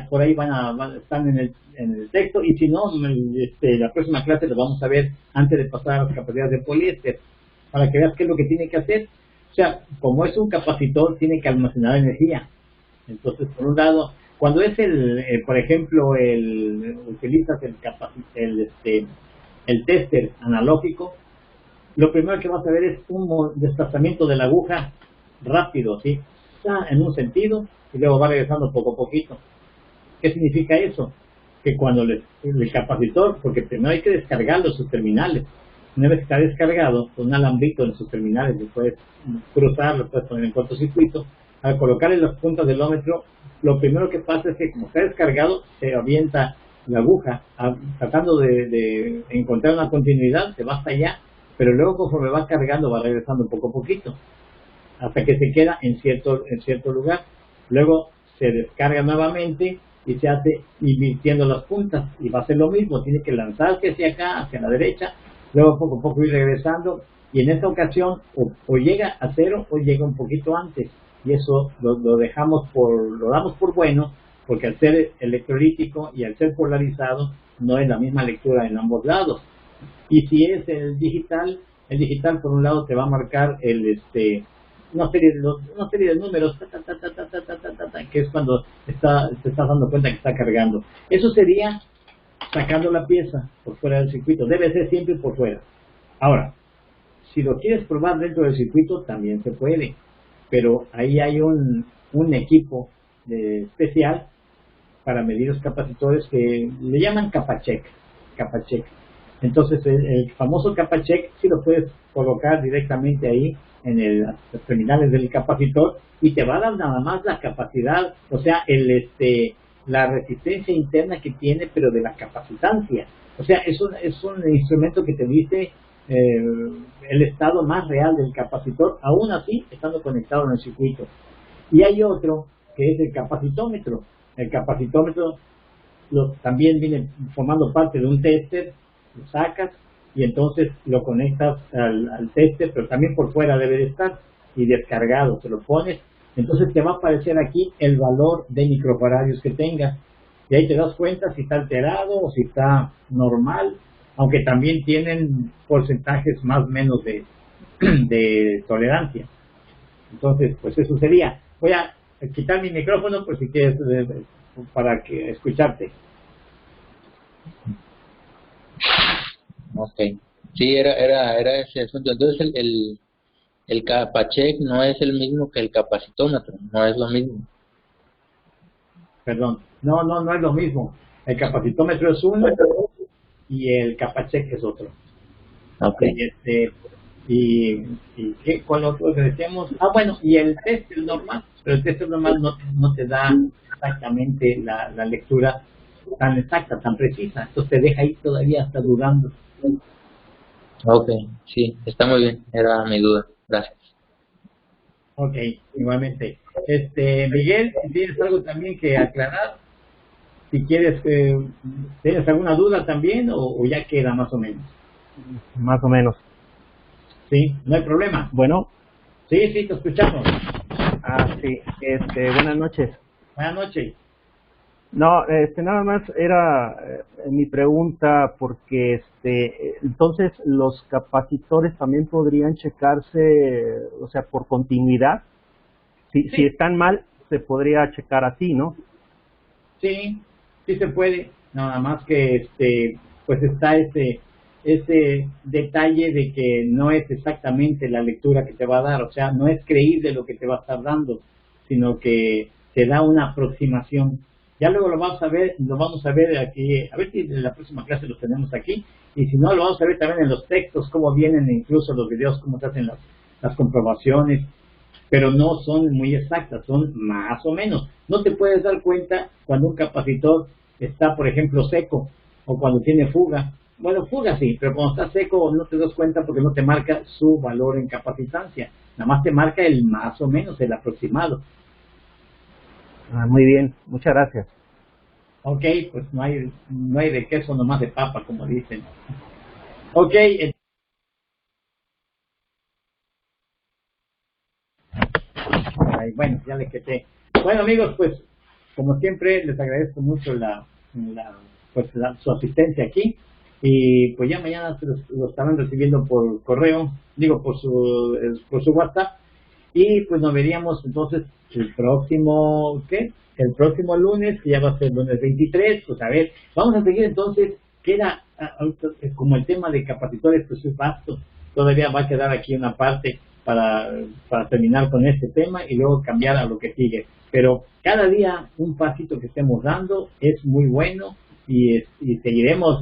A: por ahí están en el texto, y si no, la próxima clase lo vamos a ver antes de pasar a las capacidades de poliéster, para que veas qué es lo que tiene que hacer. O sea, como es un capacitor, tiene que almacenar energía. Entonces, por un lado, cuando es por ejemplo, utilizas el tester analógico, lo primero que vas a ver es un desplazamiento de la aguja rápido, ¿sí? Está en un sentido y luego va regresando poco a poquito. ¿Qué significa eso? Que cuando el capacitor, porque primero hay que descargarlo en sus terminales. Una vez que está descargado, con un alambrito en sus terminales, lo puedes cruzar, lo puedes poner en cortocircuito. Al colocarle las puntas del ómetro, lo primero que pasa es que como está descargado, se avienta la aguja tratando de encontrar una continuidad, se va hasta allá, pero luego conforme va cargando va regresando poco a poquito hasta que se queda en cierto lugar. Luego se descarga nuevamente y se hace invirtiendo las puntas, y va a ser lo mismo, tiene que lanzarse hacia acá, hacia la derecha, luego poco a poco ir regresando, y en esta ocasión o llega a cero o llega un poquito antes, y eso lo damos por bueno, porque al ser electrolítico y al ser polarizado no es la misma lectura en ambos lados. Y si es el digital por un lado te va a marcar una serie de números, que es cuando te estás dando cuenta que está cargando. Eso sería sacando la pieza por fuera del circuito. Debe ser siempre por fuera. Ahora, si lo quieres probar dentro del circuito, también se puede, pero ahí hay un equipo especial para medir los capacitores que le llaman CapaCheck. Entonces el famoso CapaCheck sí lo puedes colocar directamente ahí en los terminales del capacitor, y te va a dar nada más la capacidad, o sea, la resistencia interna que tiene, pero de la capacitancia. O sea, es un instrumento que te dice el estado más real del capacitor, aún así estando conectado en el circuito. Y hay otro que es el capacitómetro. El capacitómetro también viene formando parte de un tester, lo sacas y entonces lo conectas al tester, pero también por fuera debe de estar y descargado, te lo pones, entonces te va a aparecer aquí el valor de microfaradios que tengas, y ahí te das cuenta si está alterado o si está normal, aunque también tienen porcentajes más o menos de tolerancia. Entonces, pues eso sería. Voy a quitar mi micrófono por si quieres, para que escucharte.
B: Ok. Sí, era ese asunto. Entonces el CapaCheck no es el mismo que el capacitómetro, no es lo mismo.
A: Perdón, no es lo mismo. El capacitómetro es uno y el CapaCheck es otro.
B: Okay.
A: ¿Y cuál otro que decíamos? Bueno, y el tester normal, pero el tester normal no te da exactamente la lectura tan exacta, tan precisa, entonces te deja ahí todavía hasta dudando.
B: Ok, sí, está muy bien, era mi duda, gracias.
A: Ok, igualmente. Miguel, si tienes algo también que aclarar, si quieres, ¿tienes alguna duda también o ya queda más o menos?
C: Más o menos.
A: Sí, no hay problema.
C: Bueno.
A: Sí, te escuchamos.
C: Sí, buenas noches.
A: Buenas noches.
C: No, nada más era mi pregunta, porque entonces los capacitores también podrían checarse, o sea, por continuidad. Si están mal, se podría checar así, ¿no?
A: Sí se puede, nada más que pues está ese detalle de que no es exactamente la lectura que te va a dar, o sea, no es creíble lo que te va a estar dando, sino que te da una aproximación. Ya luego lo vamos a ver aquí, a ver si en la próxima clase lo tenemos aquí, y si no, lo vamos a ver también en los textos, cómo vienen, incluso los videos, cómo se hacen las comprobaciones, pero no son muy exactas, son más o menos. No te puedes dar cuenta cuando un capacitor está, por ejemplo, seco, o cuando tiene fuga. Bueno, fuga sí, pero cuando está seco no te das cuenta porque no te marca su valor en capacitancia, nada más te marca el más o menos, el aproximado.
C: Muy bien, muchas gracias.
A: Ok, pues no hay de queso, nomás de papa, como dicen. Ok, ay, bueno, ya le quedé. Bueno, amigos, pues como siempre les agradezco mucho su asistencia aquí, y pues ya mañana lo estarán recibiendo por correo, digo por su WhatsApp, y pues nos veríamos entonces el próximo, ¿qué? El próximo lunes, que ya va a ser lunes 23, pues a ver, vamos a seguir entonces, queda como el tema de capacitores, pues es vasto, todavía va a quedar aquí una parte para terminar con este tema y luego cambiar a lo que sigue. Pero cada día un pasito que estemos dando es muy bueno, y seguiremos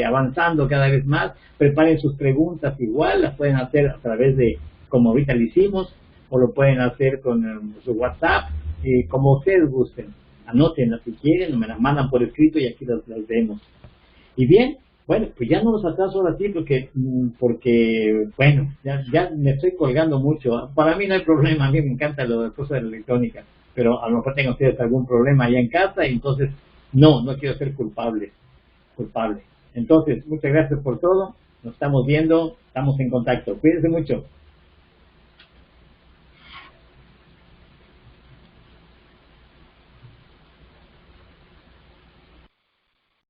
A: avanzando cada vez más. Preparen sus preguntas igual, las pueden hacer a través de, como ahorita lo hicimos, o lo pueden hacer con su WhatsApp, como ustedes gusten. Anótenlas si quieren, me las mandan por escrito y aquí las vemos. Y bien, bueno, pues ya no los atraso ahora sí porque bueno, ya me estoy colgando mucho. Para mí no hay problema, a mí me encanta lo de cosas de la electrónica, pero a lo mejor tengan ustedes algún problema allá en casa y entonces no quiero ser culpable. Entonces, muchas gracias por todo, nos estamos viendo, estamos en contacto. Cuídense mucho.